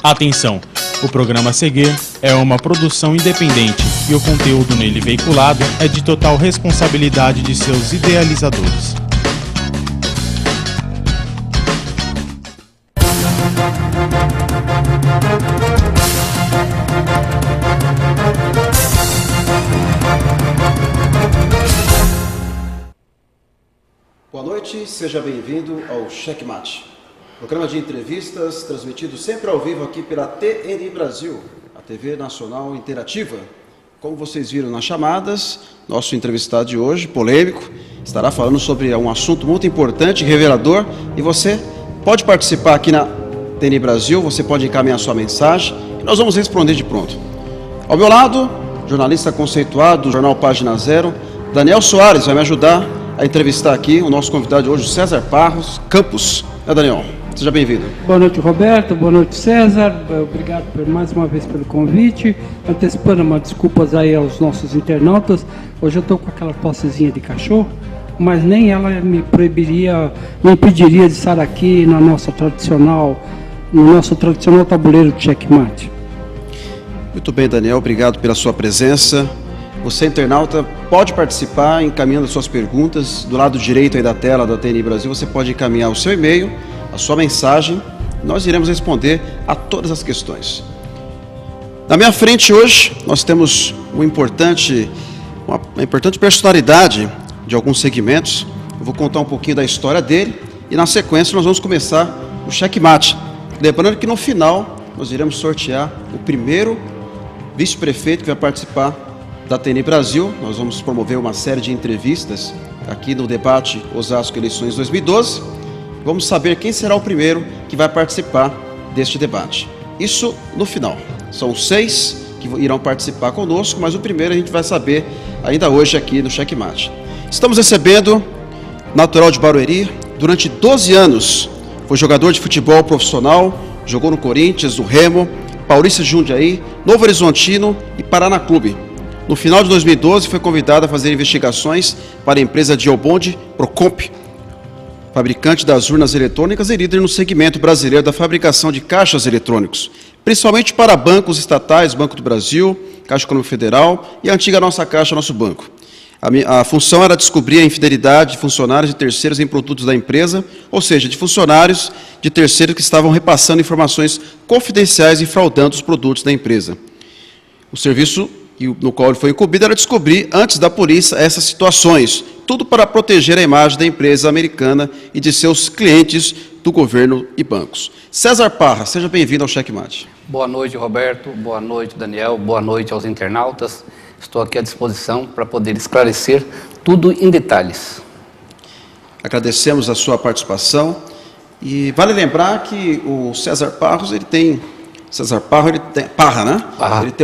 Atenção! O programa a seguir é uma produção independente e o conteúdo nele veiculado é de total responsabilidade de seus idealizadores. Boa noite, seja bem-vindo ao Checkmate. Programa de entrevistas transmitido sempre ao vivo aqui pela TNI Brasil, a TV Nacional Interativa. Como vocês viram nas chamadas, nosso entrevistado de hoje, polêmico, estará falando sobre um assunto muito importante, revelador, e você pode participar aqui na TNI Brasil, você pode encaminhar sua mensagem e nós vamos responder de pronto. Ao meu lado, jornalista conceituado do jornal Página Zero, Daniel Soares vai me ajudar a entrevistar aqui o nosso convidado de hoje, César Parros Campos. Daniel? Seja bem-vindo. Boa noite, Roberto. Boa noite, César. Obrigado mais uma vez pelo convite. Antecipando uma desculpas aí aos nossos internautas. Hoje eu estou com aquela tossezinha de cachorro, mas nem ela me impediria de estar aqui no nosso tradicional tabuleiro de checkmate. Muito bem, Daniel. Obrigado pela sua presença. Você, internauta, pode participar encaminhando suas perguntas. Do lado direito aí da tela da TNI Brasil, você pode encaminhar o seu e-mail, a sua mensagem, nós iremos responder a todas as questões. Na minha frente hoje, nós temos uma importante personalidade de alguns segmentos. Eu vou contar um pouquinho da história dele e, na sequência, nós vamos começar o checkmate. Lembrando que, no final, nós iremos sortear o primeiro vice-prefeito que vai participar da TNI Brasil. Nós vamos promover uma série de entrevistas aqui no debate Osasco Eleições 2012. Vamos saber quem será o primeiro que vai participar deste debate. Isso no final. São 6 que irão participar conosco, mas o primeiro a gente vai saber ainda hoje aqui no Checkmate. Estamos recebendo natural de Barueri, durante 12 anos foi jogador de futebol profissional, jogou no Corinthians, no Remo, Paulista de Jundiaí, Novo Horizontino e Paraná Clube. No final de 2012 foi convidado a fazer investigações para a empresa Geobond Procomp, fabricante das urnas eletrônicas e líder no segmento brasileiro da fabricação de caixas eletrônicos, principalmente para bancos estatais, Banco do Brasil, Caixa Econômica Federal e a antiga Nossa Caixa, Nosso Banco. A função era descobrir a infidelidade de funcionários de terceiros em produtos da empresa, ou seja, de funcionários de terceiros que estavam repassando informações confidenciais e fraudando os produtos da empresa. O serviço no qual ele foi incumbido era descobrir, antes da polícia, essas situações, tudo para proteger a imagem da empresa americana e de seus clientes do governo e bancos. César Parra, seja bem-vindo ao Checkmate. Boa noite, Roberto. Boa noite, Daniel. Boa noite aos internautas. Estou aqui à disposição para poder esclarecer tudo em detalhes. Agradecemos a sua participação e vale lembrar que o César Parros, ele tem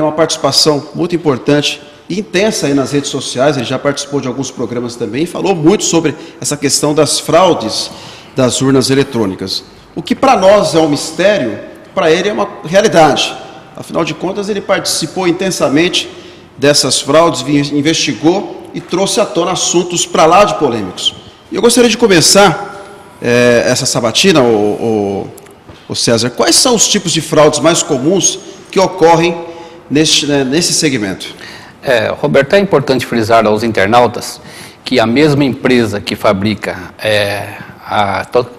uma participação muito importante e intensa aí nas redes sociais. Ele já participou de alguns programas também e falou muito sobre essa questão das fraudes das urnas eletrônicas. O que para nós é um mistério, para ele é uma realidade. Afinal de contas, ele participou intensamente dessas fraudes, investigou e trouxe à tona assuntos para lá de polêmicos. E eu gostaria de começar essa sabatina, o César, quais são os tipos de fraudes mais comuns que ocorrem nesse segmento? Roberto, é importante frisar aos internautas que a mesma empresa que fabrica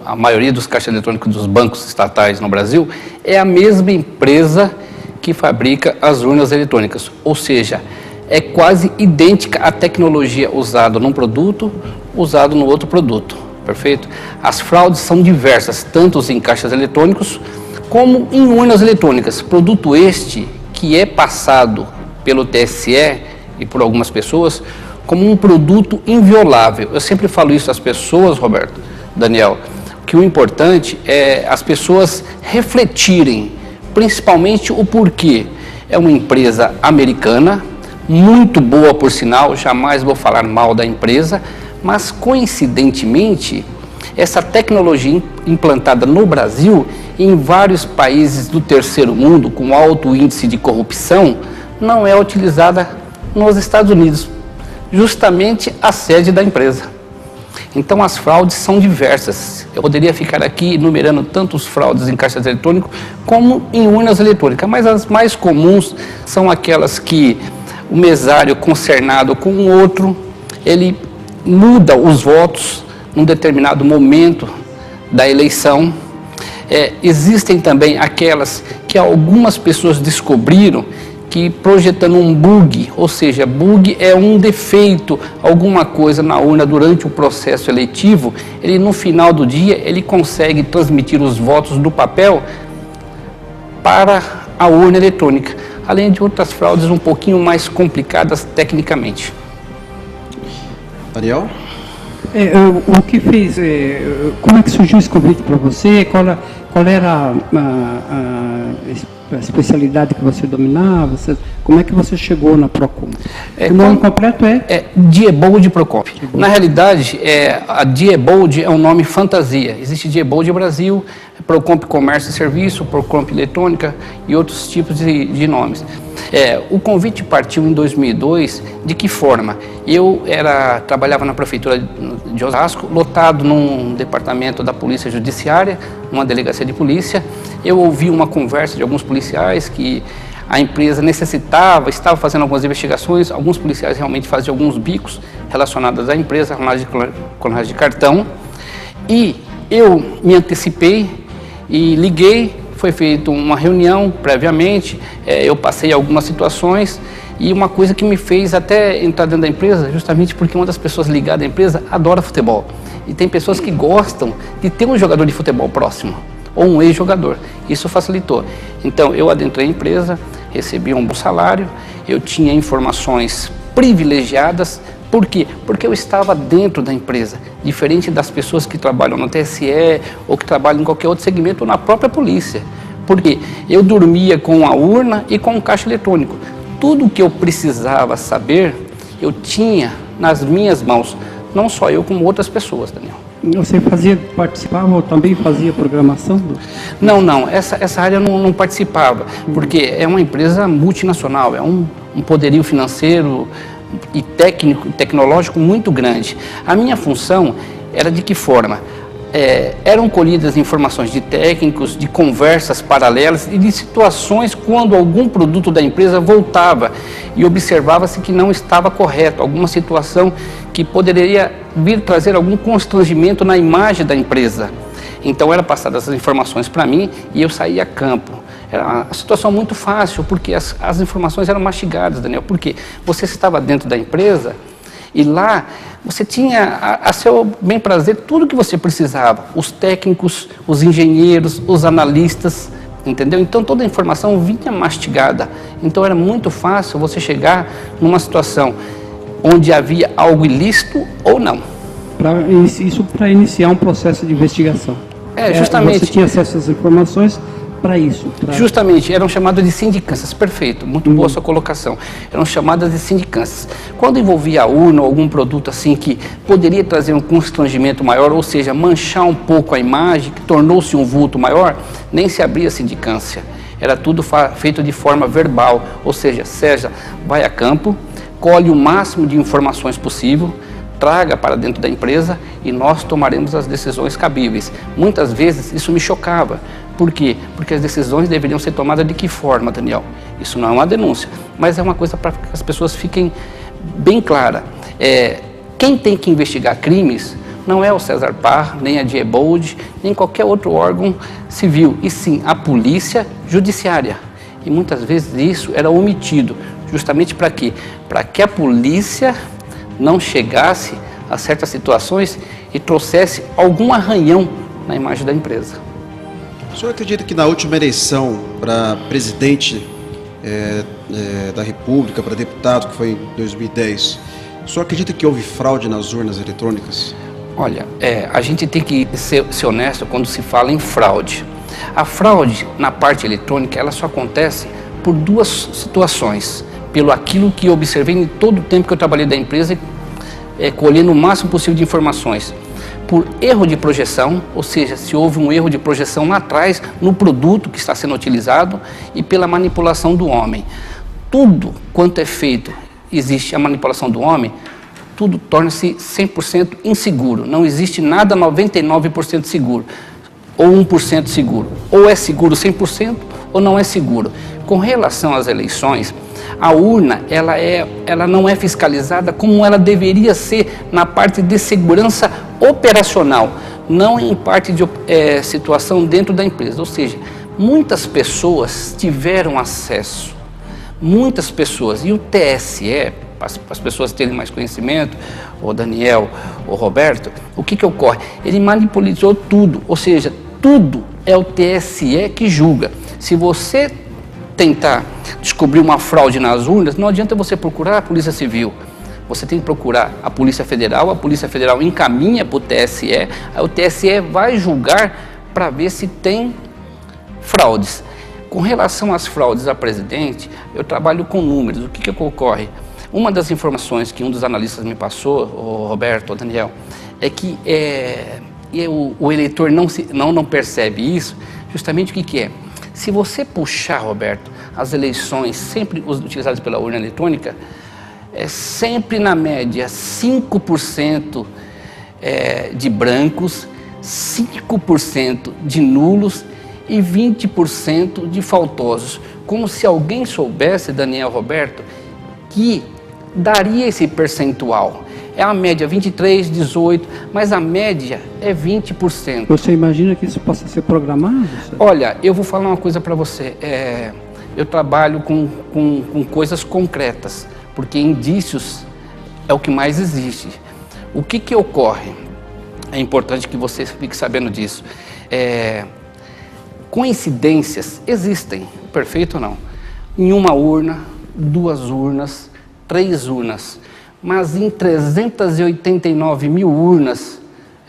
a maioria dos caixas eletrônicos dos bancos estatais no Brasil é a mesma empresa que fabrica as urnas eletrônicas, ou seja, é quase idêntica à tecnologia usada num produto, usada no outro produto. Perfeito? As fraudes são diversas, tanto em caixas eletrônicos como em urnas eletrônicas. Produto este que é passado pelo TSE e por algumas pessoas como um produto inviolável. Eu sempre falo isso às pessoas, Roberto, Daniel, que o importante é as pessoas refletirem, principalmente o porquê. É uma empresa americana, muito boa por sinal, jamais vou falar mal da empresa, mas coincidentemente, essa tecnologia implantada no Brasil, em vários países do terceiro mundo, com alto índice de corrupção, não é utilizada nos Estados Unidos, justamente a sede da empresa. Então as fraudes são diversas. Eu poderia ficar aqui enumerando tantos fraudes em caixas eletrônicos como em urnas eletrônicas, mas as mais comuns são aquelas que o mesário concernado com o outro, ele muda os votos num determinado momento da eleição. Existem também aquelas que algumas pessoas descobriram que projetando um bug, ou seja, bug é um defeito, alguma coisa na urna durante o processo eletivo, ele no final do dia ele consegue transmitir os votos do papel para a urna eletrônica, além de outras fraudes um pouquinho mais complicadas tecnicamente. Daniel? O que fez, como é que surgiu esse convite para você? Qual era a especialidade que você dominava? Como é que você chegou na Procomp? O nome completo é? Diebold Procomp. Na realidade, a Diebold é um nome fantasia. Existe Diebold Brasil, Procomp Comércio e Serviço, Procomp Eletrônica e outros tipos de nomes. O convite partiu em 2002. De que forma? Eu trabalhava na prefeitura de Osasco, lotado num departamento da Polícia Judiciária, numa delegacia de polícia. Eu ouvi uma conversa de alguns policiais que a empresa estava fazendo algumas investigações, alguns policiais realmente faziam alguns bicos relacionados à empresa, clonagem de cartão, e eu me antecipei e liguei. Foi feita uma reunião previamente, eu passei algumas situações e uma coisa que me fez até entrar dentro da empresa, justamente porque uma das pessoas ligadas à empresa adora futebol. E tem pessoas que gostam de ter um jogador de futebol próximo, ou um ex-jogador. Isso facilitou. Então eu adentrei a empresa, recebi um bom salário, eu tinha informações privilegiadas. Por quê? Porque eu estava dentro da empresa, diferente das pessoas que trabalham no TSE ou que trabalham em qualquer outro segmento ou na própria polícia. Porque eu dormia com a urna e com o caixa eletrônico. Tudo o que eu precisava saber, eu tinha nas minhas mãos. Não só eu, como outras pessoas, Daniel. Você participava ou também fazia programação? Não. Essa área não participava, porque é uma empresa multinacional, é um poderio financeiro e tecnológico muito grande. A minha função era de que forma? Eram colhidas informações de técnicos, de conversas paralelas e de situações quando algum produto da empresa voltava e observava-se que não estava correto, alguma situação que poderia vir trazer algum constrangimento na imagem da empresa. Então eram passadas as informações para mim e eu saía a campo. Era uma situação muito fácil, porque as informações eram mastigadas, Daniel, porque você estava dentro da empresa e lá você tinha a seu bem prazer tudo que você precisava, os técnicos, os engenheiros, os analistas, entendeu? Então toda a informação vinha mastigada, então era muito fácil você chegar numa situação onde havia algo ilícito ou não. Isso para iniciar um processo de investigação. Justamente. Você tinha acesso às informações para isso. Justamente, eram chamadas de sindicâncias, perfeito, muito boa sua colocação. Eram chamadas de sindicâncias. Quando envolvia a urna ou algum produto assim que poderia trazer um constrangimento maior, ou seja, manchar um pouco a imagem, que tornou-se um vulto maior, nem se abria sindicância. Era tudo feito de forma verbal, ou seja, César vai a campo, colhe o máximo de informações possível, traga para dentro da empresa e nós tomaremos as decisões cabíveis. Muitas vezes isso me chocava. Por quê? Porque as decisões deveriam ser tomadas de que forma, Daniel? Isso não é uma denúncia, mas é uma coisa para que as pessoas fiquem bem claras. Quem tem que investigar crimes não é o César Parra, nem a Diebold, nem qualquer outro órgão civil, e sim a polícia judiciária. E muitas vezes isso era omitido, justamente para quê? Para que a polícia não chegasse a certas situações e trouxesse algum arranhão na imagem da empresa. O senhor acredita que na última eleição para presidente da República, para deputado, que foi em 2010, o senhor acredita que houve fraude nas urnas eletrônicas? Olha, a gente tem que ser honesto quando se fala em fraude. A fraude na parte eletrônica, ela só acontece por duas situações. Pelo aquilo que eu observei em todo o tempo que eu trabalhei da empresa, colhendo o máximo possível de informações. Por erro de projeção, ou seja, se houve um erro de projeção lá atrás no produto que está sendo utilizado, e pela manipulação do homem. Tudo quanto é feito, existe a manipulação do homem, tudo torna-se 100% inseguro. Não existe nada 99% seguro, ou 1% seguro. Ou é seguro 100% ou não é seguro. Com relação às eleições, a urna ela não é fiscalizada como ela deveria ser na parte de segurança operacional, não em parte de situação dentro da empresa. Ou seja, muitas pessoas tiveram acesso, muitas pessoas, e o TSE, para as pessoas terem mais conhecimento, o Daniel, o Roberto, o que ocorre? Ele manipulou tudo, ou seja, tudo é o TSE que julga. Se você tentar descobrir uma fraude nas urnas, não adianta você procurar a Polícia Civil. Você tem que procurar a Polícia Federal encaminha para o TSE, aí o TSE vai julgar para ver se tem fraudes. Com relação às fraudes a presidente, eu trabalho com números. O que ocorre? Uma das informações que um dos analistas me passou, o Roberto, o Daniel, é que o eleitor não percebe isso. Justamente o que é? Se você puxar, Roberto, as eleições sempre utilizadas pela urna eletrônica, é sempre na média 5% de brancos, 5% de nulos e 20% de faltosos. Como se alguém soubesse, Daniel, Roberto, que daria esse percentual. É a média 23, 18, mas a média é 20%. Você imagina que isso possa ser programado? Olha, eu vou falar uma coisa para você. Eu trabalho com coisas concretas, porque indícios é o que mais existe. O que ocorre? É importante que você fique sabendo disso. Coincidências existem, perfeito ou não? Em uma urna, 2 urnas, 3 urnas, mas em 389 mil urnas,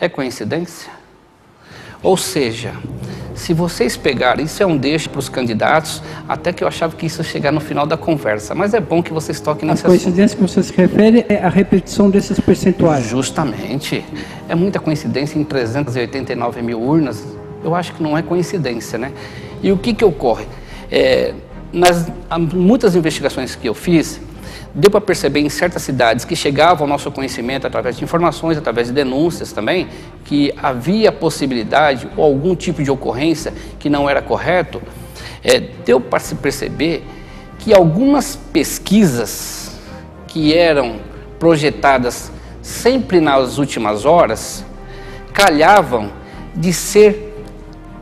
é coincidência? Ou seja, se vocês pegarem, isso é um deixo para os candidatos, até que eu achava que isso ia chegar no final da conversa, mas é bom que vocês toquem nesse assunto. A coincidência que você se refere é a repetição desses percentuais? Justamente. É muita coincidência em 389 mil urnas, eu acho que não é coincidência, né? E o que ocorre? Nas muitas investigações que eu fiz, deu para perceber em certas cidades que chegavam ao nosso conhecimento através de informações, através de denúncias também, que havia possibilidade ou algum tipo de ocorrência que não era correto. Deu para se perceber que algumas pesquisas que eram projetadas sempre nas últimas horas, calhavam de ser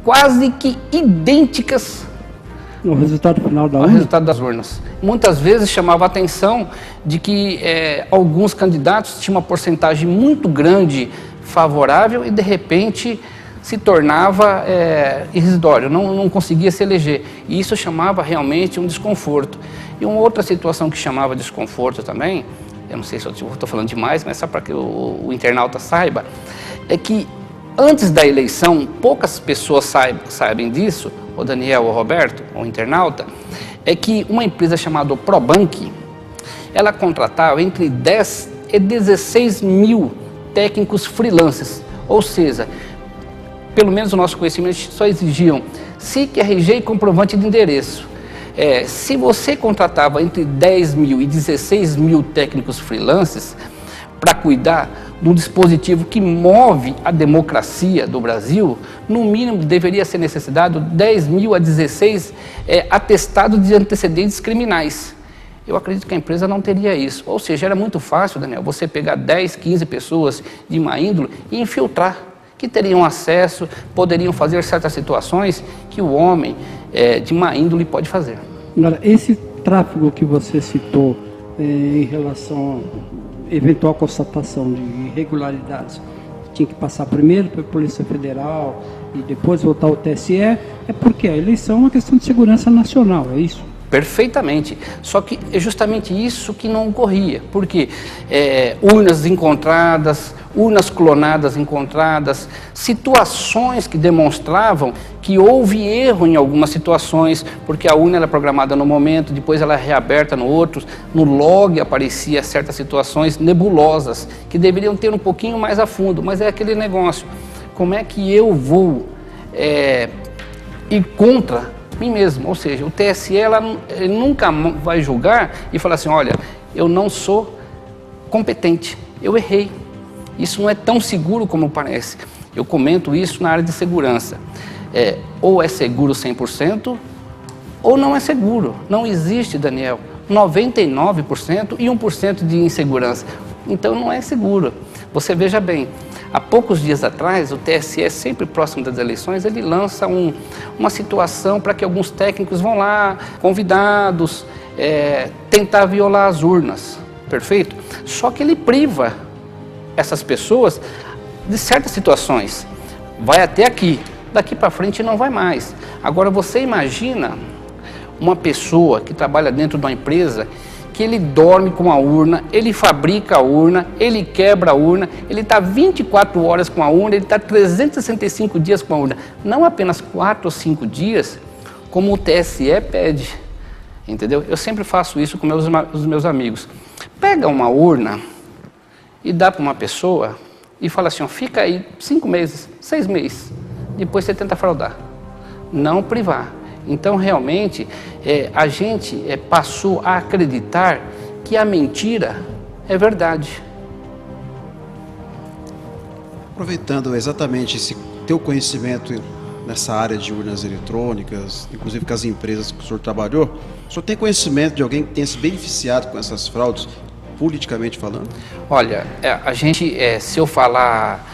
quase que idênticas no resultado final da urna? O resultado das urnas. Muitas vezes chamava a atenção de que alguns candidatos tinham uma porcentagem muito grande favorável e de repente se tornava irrisório, não conseguia se eleger. E isso chamava realmente um desconforto. E uma outra situação que chamava desconforto também, eu não sei se eu estou falando demais, mas só para que o internauta saiba, é que antes da eleição, poucas pessoas sabem disso, o Daniel, o Roberto, o internauta, é que uma empresa chamada Probank, ela contratava entre 10 e 16 mil técnicos freelancers, ou seja, pelo menos o nosso conhecimento, só exigiam SIC, RG e comprovante de endereço. Se você contratava entre 10 mil e 16 mil técnicos freelancers para cuidar de um dispositivo que move a democracia do Brasil, no mínimo deveria ser necessário 10 mil a 16 atestados de antecedentes criminais. Eu acredito que a empresa não teria isso. Ou seja, era muito fácil, Daniel, você pegar 10, 15 pessoas de má índole e infiltrar, que teriam acesso, poderiam fazer certas situações que o homem de má índole pode fazer. Agora, esse tráfego que você citou em relação a eventual constatação de irregularidades, tinha que passar primeiro pela Polícia Federal e depois voltar ao TSE, é porque a eleição é uma questão de segurança nacional, é isso? Perfeitamente, só que é justamente isso que não ocorria, porque urnas encontradas, urnas clonadas encontradas, situações que demonstravam que houve erro em algumas situações, porque a urna era programada no momento, depois ela é reaberta no outro, no log aparecia certas situações nebulosas, que deveriam ter um pouquinho mais a fundo, mas é aquele negócio, como é que eu vou ir contra mim mesmo? Ou seja, o TSE ele nunca vai julgar e falar assim, olha, eu não sou competente. Eu errei. Isso não é tão seguro como parece. Eu comento isso na área de segurança. Ou é seguro 100% ou não é seguro. Não existe, Daniel, 99% e 1% de insegurança. Então não é seguro. Você veja bem, há poucos dias atrás, o TSE, sempre próximo das eleições, ele lança uma situação para que alguns técnicos vão lá, convidados, tentar violar as urnas, perfeito? Só que ele priva essas pessoas de certas situações. Vai até aqui, daqui para frente não vai mais. Agora você imagina uma pessoa que trabalha dentro de uma empresa que ele dorme com a urna, ele fabrica a urna, ele quebra a urna, ele está 24 horas com a urna, ele está 365 dias com a urna. Não apenas 4 ou 5 dias, como o TSE pede, entendeu? Eu sempre faço isso com os meus amigos. Pega uma urna e dá para uma pessoa e fala assim, ó, fica aí 5 meses, 6 meses, depois você tenta fraudar. Não privar. Então, realmente, a gente passou a acreditar que a mentira é verdade. Aproveitando exatamente esse teu conhecimento nessa área de urnas eletrônicas, inclusive com as empresas que o senhor trabalhou, o senhor tem conhecimento de alguém que tenha se beneficiado com essas fraudes, politicamente falando? Olha, a gente, se eu falar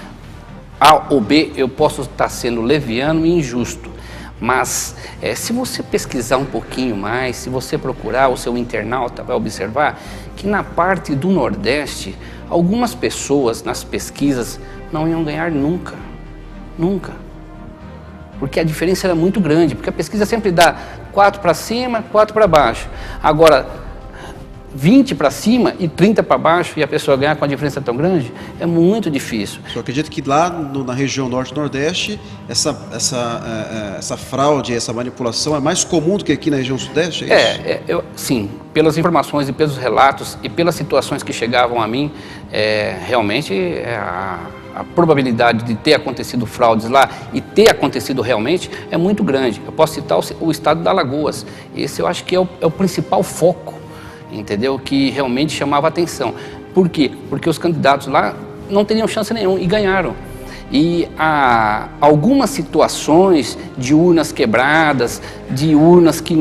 A ou B, eu posso estar sendo leviano e injusto. Mas se você pesquisar um pouquinho mais, se você procurar, o seu internauta vai observar que na parte do Nordeste, algumas pessoas nas pesquisas não iam ganhar nunca, nunca. Porque a diferença era muito grande, porque a pesquisa sempre dá 4 para cima, 4 para baixo. Agora, 20 para cima e 30 para baixo e a pessoa ganhar com a diferença tão grande, é muito difícil. Eu acredito que lá na região Norte e Nordeste, essa fraude, essa manipulação é mais comum do que aqui na região Sudeste, é isso? Sim, pelas informações e pelos relatos e pelas situações que chegavam a mim, realmente a probabilidade de ter acontecido fraudes lá e ter acontecido realmente é muito grande. Eu posso citar o estado da Alagoas. Esse eu acho que é o principal foco, entendeu? Que realmente chamava atenção. Por quê? Porque os candidatos lá não teriam chance nenhuma e ganharam. E há algumas situações de urnas quebradas, de urnas que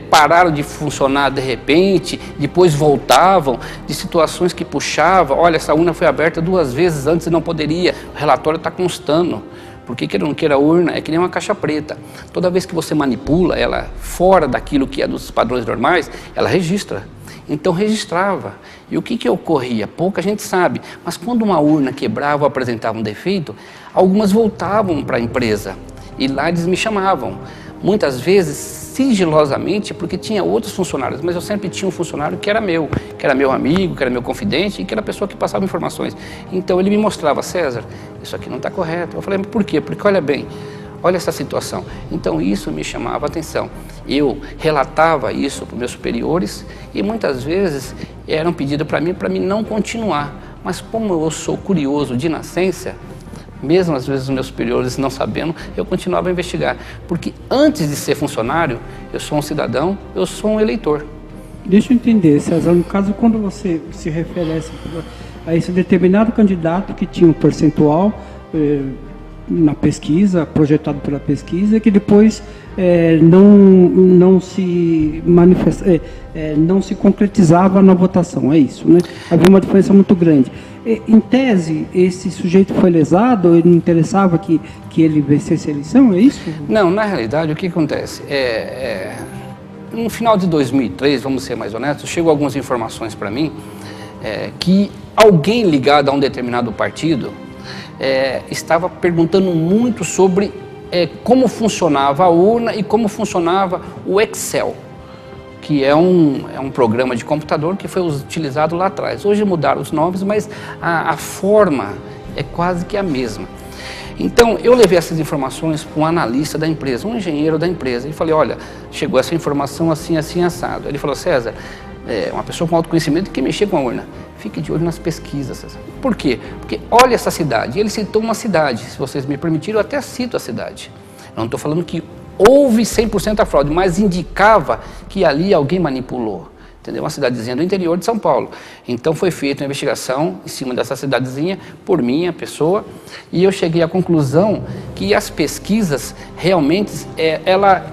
pararam de funcionar de repente, depois voltavam, de situações que puxavam, olha, essa urna foi aberta 2 vezes antes e não poderia, o relatório está constando. Porque queira ou não queira, a urna é que nem uma caixa preta. Toda vez que você manipula ela fora daquilo que é dos padrões normais, ela registra. Então registrava. E o que ocorria? Pouca gente sabe. Mas quando uma urna quebrava ou apresentava um defeito, algumas voltavam para a empresa. E lá eles me chamavam. Muitas vezes, sigilosamente, porque tinha outros funcionários. Mas eu sempre tinha um funcionário que era meu amigo, que era meu confidente e que era a pessoa que passava informações. Então ele me mostrava, César, isso aqui não está correto. Eu falei, mas por quê? Porque olha bem, olha essa situação. Então isso me chamava a atenção. Eu relatava isso para os meus superiores e muitas vezes era um pedido para mim não continuar. Mas como eu sou curioso de nascença, mesmo às vezes os meus superiores não sabendo, eu continuava a investigar. Porque antes de ser funcionário, eu sou um cidadão, eu sou um eleitor. Deixa eu entender, César, no caso, quando você se refere a esse determinado candidato que tinha um percentual na pesquisa, projetado pela pesquisa, que depois não se não se concretizava na votação, é isso, né? Havia uma diferença muito grande. Em tese, esse sujeito foi lesado, ele não interessava que ele vencesse a eleição, é isso? Não, na realidade, o que acontece? No final de 2003, vamos ser mais honestos, chegou algumas informações para mim que alguém ligado a um determinado partido estava perguntando muito sobre como funcionava a urna e como funcionava o Excel, que é um programa de computador que foi utilizado lá atrás. Hoje mudaram os nomes, mas a forma é quase que a mesma. Então, eu levei essas informações para um analista da empresa, um engenheiro da empresa, e falei, olha, chegou essa informação assim, assim, assado. Ele falou, César, uma pessoa com autoconhecimento que mexer com a urna, fique de olho nas pesquisas, César. Por quê? Porque olha essa cidade, e ele citou uma cidade, se vocês me permitirem, eu até cito a cidade. Eu não estou falando que houve 100% a fraude, mas indicava que ali alguém manipulou. entendeu? Uma cidadezinha do interior de São Paulo. Então foi feita uma investigação em cima dessa cidadezinha por minha pessoa e eu cheguei à conclusão que as pesquisas realmente ela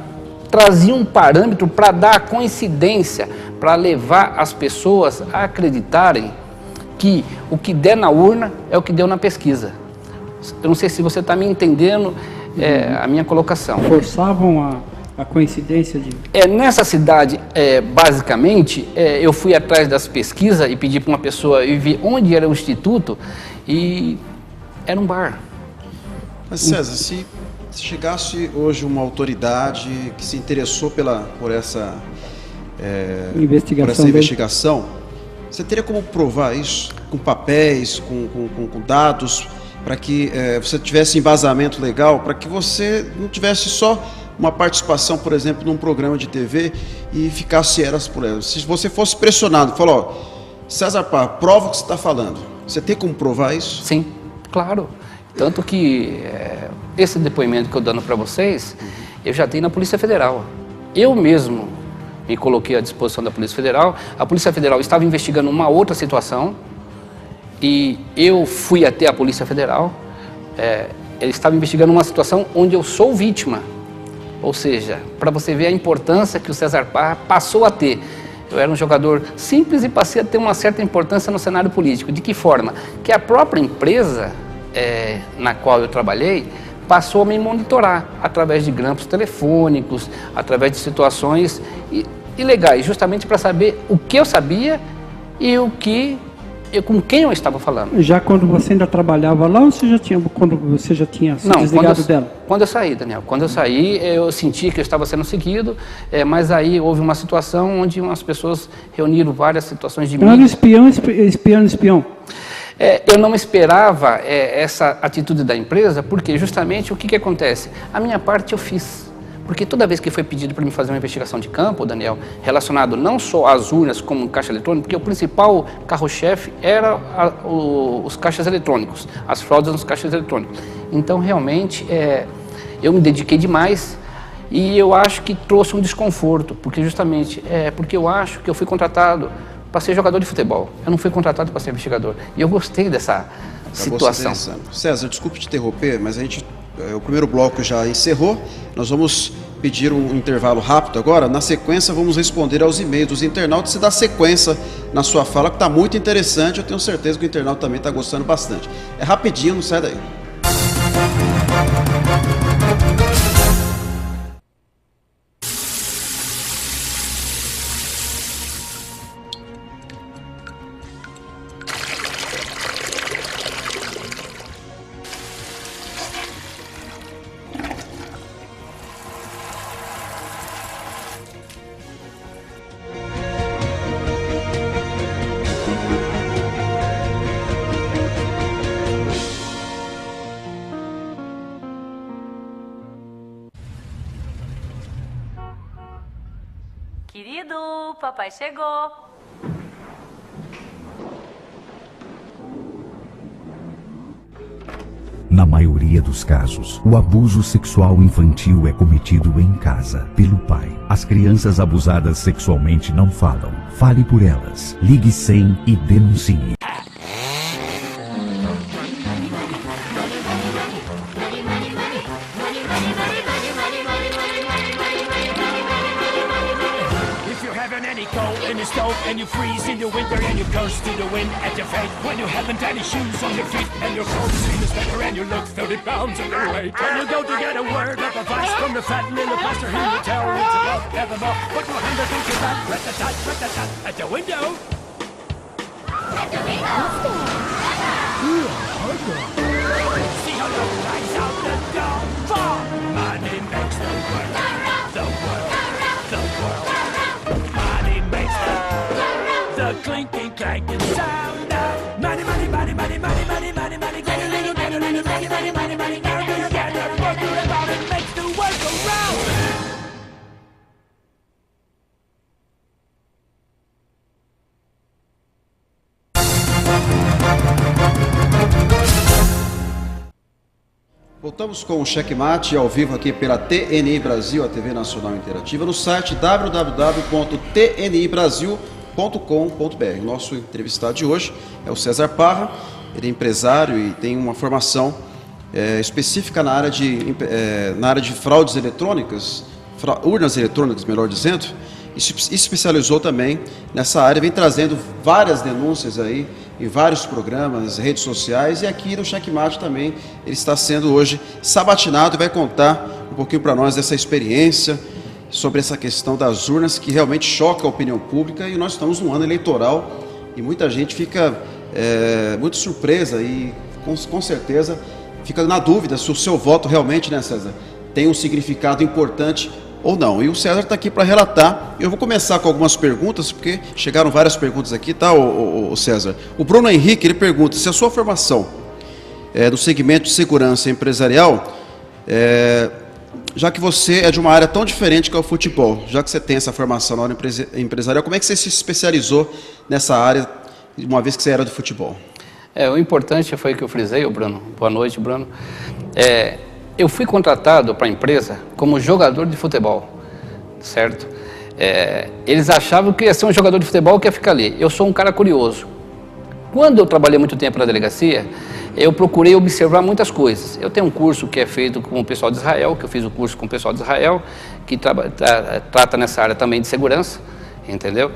trazia um parâmetro para dar coincidência, para levar as pessoas a acreditarem que o que der na urna é o que deu na pesquisa. Eu não sei se você está me entendendo a minha colocação. Forçavam a coincidência de... Nessa cidade, basicamente, eu fui atrás das pesquisas e pedi para uma pessoa e vi onde era o instituto e era um bar. Mas César, se chegasse hoje uma autoridade que se interessou por essa investigação, você teria como provar isso? Com papéis, com dados, para que você tivesse embasamento legal, para que você não tivesse só uma participação, por exemplo, num programa de TV e ficasse eras por elas. Se você fosse pressionado, falou, César Parra, prova o que você está falando. Você tem como provar isso? Sim, claro. Tanto que esse depoimento que eu dando para vocês, eu já dei na Polícia Federal. Eu mesmo me coloquei à disposição da Polícia Federal. A Polícia Federal estava investigando uma outra situação e eu fui até a Polícia Federal. Ele estava investigando uma situação onde eu sou vítima. Ou seja, para você ver a importância que o César Parra passou a ter. Eu era um jogador simples e passei a ter uma certa importância no cenário político. De que forma? Que a própria empresa na qual eu trabalhei passou a me monitorar através de grampos telefônicos, através de situações ilegais, justamente para saber o que eu sabia e com quem eu estava falando. Já quando você ainda trabalhava lá ou quando você já tinha se desligado dela? Quando eu saí, Daniel. Quando eu saí, eu senti que eu estava sendo seguido, mas aí houve uma situação onde umas pessoas reuniram várias situações de mim. Era espião. Eu não esperava essa atitude da empresa, porque justamente o que acontece? A minha parte eu fiz. Porque toda vez que foi pedido para mim fazer uma investigação de campo, Daniel, relacionado não só às urnas como caixa eletrônico, porque o principal carro-chefe era os caixas eletrônicos, as fraudes nos caixas eletrônicos. Então, realmente, eu me dediquei demais e eu acho que trouxe um desconforto, porque justamente porque eu acho que eu fui contratado para ser jogador de futebol. Eu não fui contratado para ser investigador. E eu gostei dessa situação. César, desculpe te interromper, mas o primeiro bloco já encerrou. Nós vamos pedir um intervalo rápido agora. Na sequência, vamos responder aos e-mails dos internautas e dar sequência na sua fala, que está muito interessante. Eu tenho certeza que o internauta também está gostando bastante. É rapidinho, não sai daí. Querido, papai chegou. Na maioria dos casos, o abuso sexual infantil é cometido em casa, pelo pai. As crianças abusadas sexualmente não falam. Fale por elas. Ligue 100 e denuncie. In the stove and you freeze in the winter and you curse to the wind at your face when you haven't any shoes on your feet and your clothes seem to sweater and you look 30 pounds underweight. When you go to get a word of advice from the fat little pastor, he will tell it's about evermore. Put your hand against your back, rat-a-tat, at the window. At the window. See how the lights out the door. For money makes the world, the world, the world. The clinking, clanking sound of money, money, money, money, money, money, money, money, get a little, get a little, money, money, money, money, get a little, get a little, work around and makes the world go round. Voltamos com o Checkmate ao vivo aqui pela TNI Brasil, a TV Nacional Interativa, no site www.tnibrasil.com.br. O nosso entrevistado de hoje é o César Parra, ele é empresário e tem uma formação específica na área de fraudes eletrônicas, urnas eletrônicas, melhor dizendo, e se especializou também nessa área, vem trazendo várias denúncias aí em vários programas, redes sociais, e aqui no Checkmate também ele está sendo hoje sabatinado e vai contar um pouquinho para nós dessa experiência sobre essa questão das urnas que realmente choca a opinião pública, e nós estamos num ano eleitoral e muita gente fica muito surpresa e com certeza fica na dúvida se o seu voto realmente, né, César, tem um significado importante ou não. E o César está aqui para relatar. Eu vou começar com algumas perguntas, porque chegaram várias perguntas aqui, tá, o César? O Bruno Henrique, ele pergunta se a sua formação no segmento de segurança empresarial, já que você é de uma área tão diferente que é o futebol, já que você tem essa formação na área empresarial, como é que você se especializou nessa área, uma vez que você era do futebol? O importante foi o que eu frisei, Bruno. Boa noite, Bruno. Eu fui contratado para a empresa como jogador de futebol, certo? Eles achavam que ia ser um jogador de futebol que ia ficar ali. Eu sou um cara curioso. Quando eu trabalhei muito tempo na delegacia, eu procurei observar muitas coisas. Eu tenho um curso que é feito com o pessoal de Israel, que eu fiz o curso com o pessoal de Israel, que trata nessa área também de segurança, entendeu?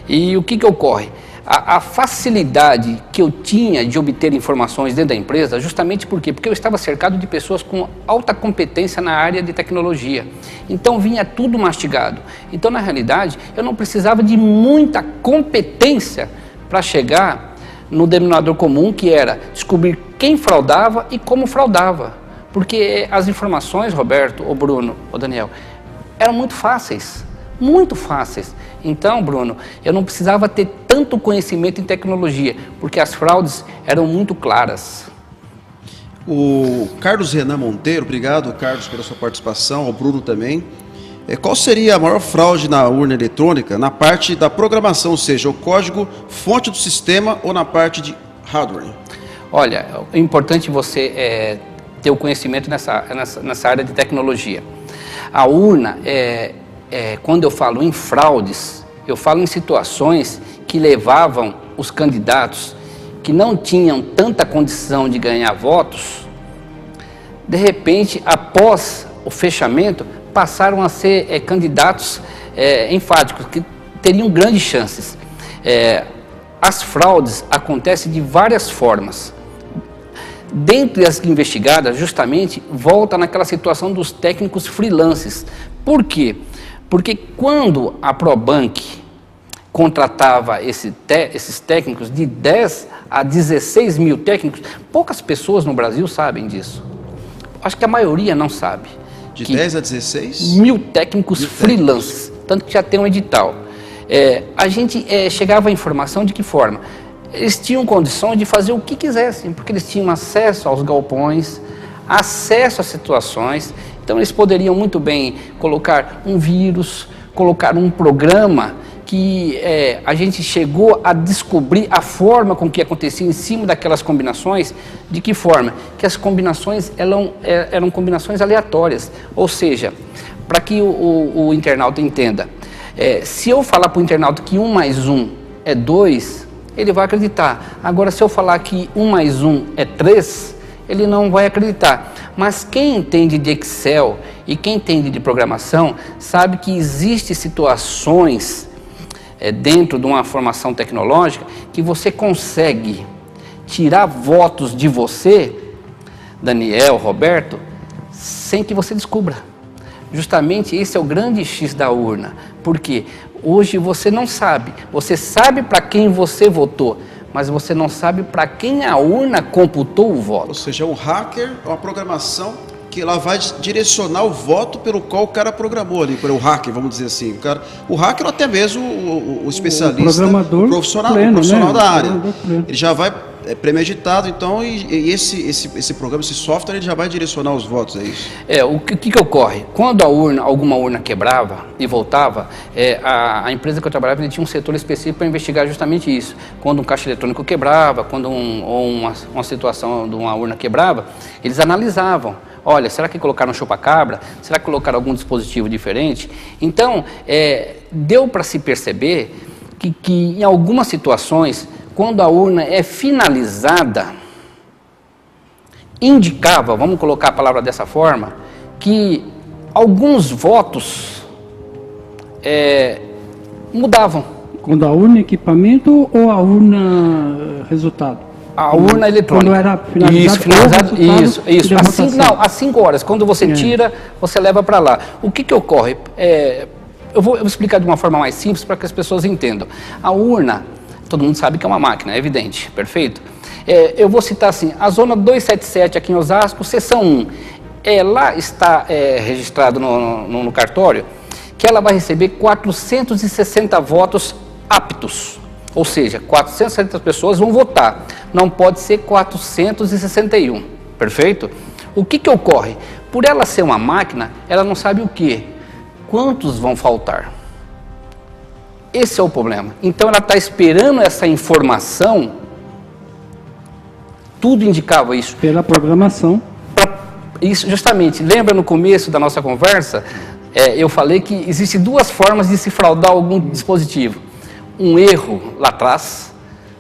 E o que ocorre? A facilidade que eu tinha de obter informações dentro da empresa, justamente por quê? Porque eu estava cercado de pessoas com alta competência na área de tecnologia. Então vinha tudo mastigado. Então, na realidade, eu não precisava de muita competência para chegar no denominador comum, que era descobrir quem fraudava e como fraudava. Porque as informações, Roberto, ou Bruno, ou Daniel, eram muito fáceis. Muito fáceis. Então, Bruno, eu não precisava ter tanto conhecimento em tecnologia, porque as fraudes eram muito claras. O Carlos Renan Monteiro, obrigado, Carlos, pela sua participação, ao Bruno também. Qual seria a maior fraude na urna eletrônica na parte da programação, ou seja, o código fonte do sistema ou na parte de hardware? Olha, é importante você ter o conhecimento nessa área de tecnologia. A urna quando eu falo em fraudes, eu falo em situações que levavam os candidatos que não tinham tanta condição de ganhar votos, de repente, após o fechamento, passaram a ser candidatos enfáticos, que teriam grandes chances. As fraudes acontecem de várias formas. Dentre as investigadas, justamente, volta naquela situação dos técnicos freelances. Por quê? Porque quando a Probank contratava esses técnicos, de 10 a 16 mil técnicos, poucas pessoas no Brasil sabem disso. Acho que a maioria não sabe. De 10 a 16? Mil técnicos freelances, tanto que já tem um edital. A gente chegava à informação de que forma? Eles tinham condições de fazer o que quisessem, porque eles tinham acesso aos galpões, acesso a situações. Então, eles poderiam muito bem colocar um vírus, colocar um programa que a gente chegou a descobrir a forma com que acontecia em cima daquelas combinações. De que forma? Que as combinações eram combinações aleatórias. Ou seja, para que o internauta entenda, se eu falar para o internauta que 1 mais 1 é 2, ele vai acreditar. Agora, se eu falar que 1 mais 1 é 3, ele não vai acreditar. Mas quem entende de Excel e quem entende de programação sabe que existem situações dentro de uma formação tecnológica que você consegue tirar votos de você, Daniel, Roberto, sem que você descubra. Justamente esse é o grande X da urna. Porque hoje você não sabe. Você sabe para quem você votou, mas você não sabe para quem a urna computou o voto. Ou seja, um hacker, uma programação que ela vai direcionar o voto pelo qual o cara programou ali, pelo hacker, vamos dizer assim. O hacker ou até mesmo o especialista, o profissional da área. Ele já vai premeditado, então, e esse programa, esse software, ele já vai direcionar os votos, é isso? O que ocorre? Quando alguma urna quebrava e voltava, a empresa que eu trabalhava, ele tinha um setor específico para investigar justamente isso. Quando um caixa eletrônico quebrava, quando uma situação de uma urna quebrava, eles analisavam. Olha, será que colocaram chupa-cabra? Será que colocaram algum dispositivo diferente? Então, deu para se perceber que em algumas situações, quando a urna é finalizada, indicava, vamos colocar a palavra dessa forma, que alguns votos mudavam. Quando a urna equipamento ou a urna resultado? A urna eletrônica. Quando era finalizado, isso. Às 5 horas, quando você tira, você leva para lá. O que ocorre? Eu vou explicar de uma forma mais simples para que as pessoas entendam. A urna, todo mundo sabe que é uma máquina, é evidente, perfeito? Eu vou citar assim, a zona 277 aqui em Osasco, seção 1. Lá está registrado no cartório que ela vai receber 460 votos aptos. Ou seja, 460 pessoas vão votar. Não pode ser 461, perfeito? O que ocorre? Por ela ser uma máquina, ela não sabe o quê? Quantos vão faltar? Esse é o problema. Então ela está esperando essa informação, tudo indicava isso. Pela programação. Isso, justamente, lembra no começo da nossa conversa, eu falei que existem 2 formas de se fraudar algum dispositivo. Um erro lá atrás,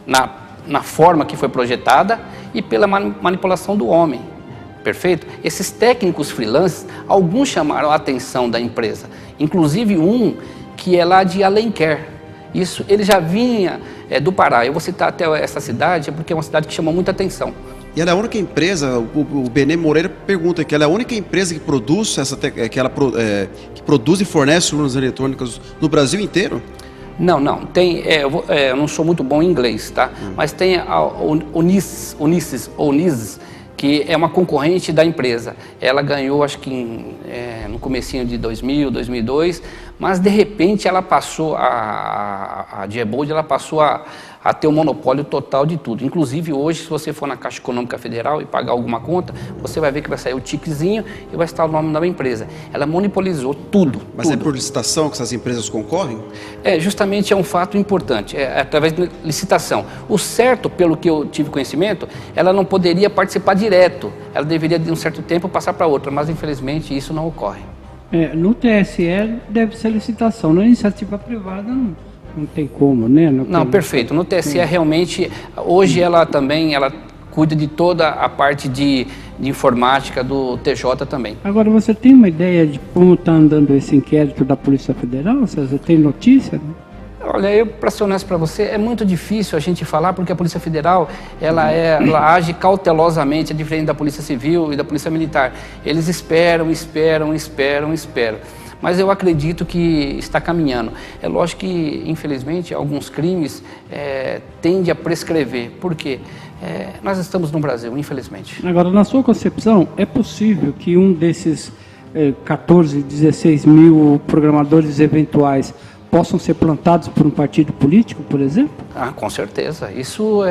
na forma que foi projetada, e pela manipulação do homem, perfeito? Esses técnicos freelancers, alguns chamaram a atenção da empresa, inclusive um que é lá de Alenquer. Isso, ele já vinha do Pará. Eu vou citar até essa cidade, porque é uma cidade que chamou muita atenção. E ela é a única empresa, o Benê Moreira pergunta que ela é a única empresa que produz, que produz e fornece urnas eletrônicas no Brasil inteiro? Não, tem, eu não sou muito bom em inglês, tá? Mas tem a Unisys, que é uma concorrente da empresa. Ela ganhou, acho que no comecinho de 2000, 2002, mas de repente ela passou, a Diebold, ela passou a ter o monopólio total de tudo. Inclusive hoje, se você for na Caixa Econômica Federal e pagar alguma conta, você vai ver que vai sair o tiquezinho e vai estar o nome da empresa. Ela monopolizou tudo. Mas é por licitação que essas empresas concorrem? Justamente é um fato importante, através de licitação. O certo, pelo que eu tive conhecimento, ela não poderia participar direto. Ela deveria, de um certo tempo, passar para outra, mas infelizmente isso não ocorre. No TSE deve ser licitação, na iniciativa privada não tem como, né? Não, perfeito. No TSE realmente, hoje ela cuida de toda a parte de informática do TJ também. Agora, você tem uma ideia de como está andando esse inquérito da Polícia Federal? Você tem notícia? Né? Olha, para ser honesto para você, é muito difícil a gente falar, porque a Polícia Federal, ela age cautelosamente, é diferente da Polícia Civil e da Polícia Militar. Eles esperam. Mas eu acredito que está caminhando. É lógico que, infelizmente, alguns crimes tendem a prescrever. Por quê? Nós estamos no Brasil, infelizmente. Agora, na sua concepção, é possível que um desses 14, 16 mil programadores eventuais possam ser plantados por um partido político, por exemplo? Com certeza. Isso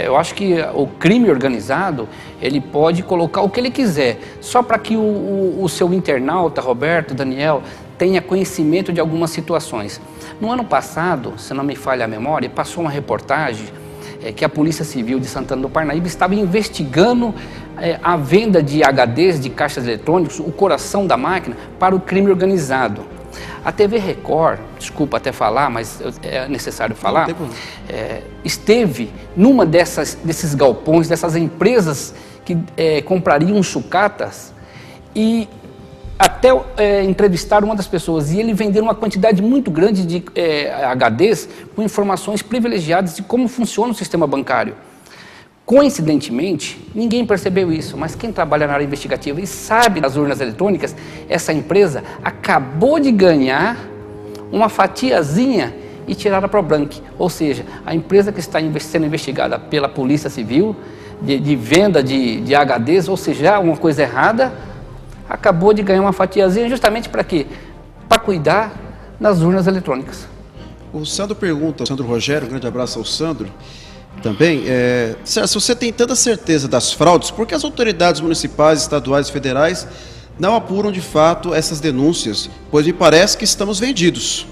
eu acho que o crime organizado, ele pode colocar o que ele quiser, só para que o seu internauta, Roberto, Daniel, tenha conhecimento de algumas situações. No ano passado, se não me falha a memória, passou uma reportagem que a Polícia Civil de Santana do Parnaíba estava investigando a venda de HDs, de caixas eletrônicos, o coração da máquina, para o crime organizado. A TV Record, desculpa até falar, mas é necessário falar, esteve numa desses galpões, dessas empresas que comprariam sucatas, e até entrevistaram uma das pessoas, e ele vendeu uma quantidade muito grande de HDs com informações privilegiadas de como funciona o sistema bancário. Coincidentemente, ninguém percebeu isso, mas quem trabalha na área investigativa e sabe das urnas eletrônicas, essa empresa acabou de ganhar uma fatiazinha e tiraram para o branco. Ou seja, a empresa que está sendo investigada pela Polícia Civil, de venda de HDs, ou seja, uma coisa errada, acabou de ganhar uma fatiazinha justamente para quê? Para cuidar das urnas eletrônicas. O Sandro pergunta, o Sandro Rogério, um grande abraço ao Sandro, também, se você tem tanta certeza das fraudes, por que as autoridades municipais, estaduais e federais não apuram de fato essas denúncias? Pois me parece que estamos vendidos.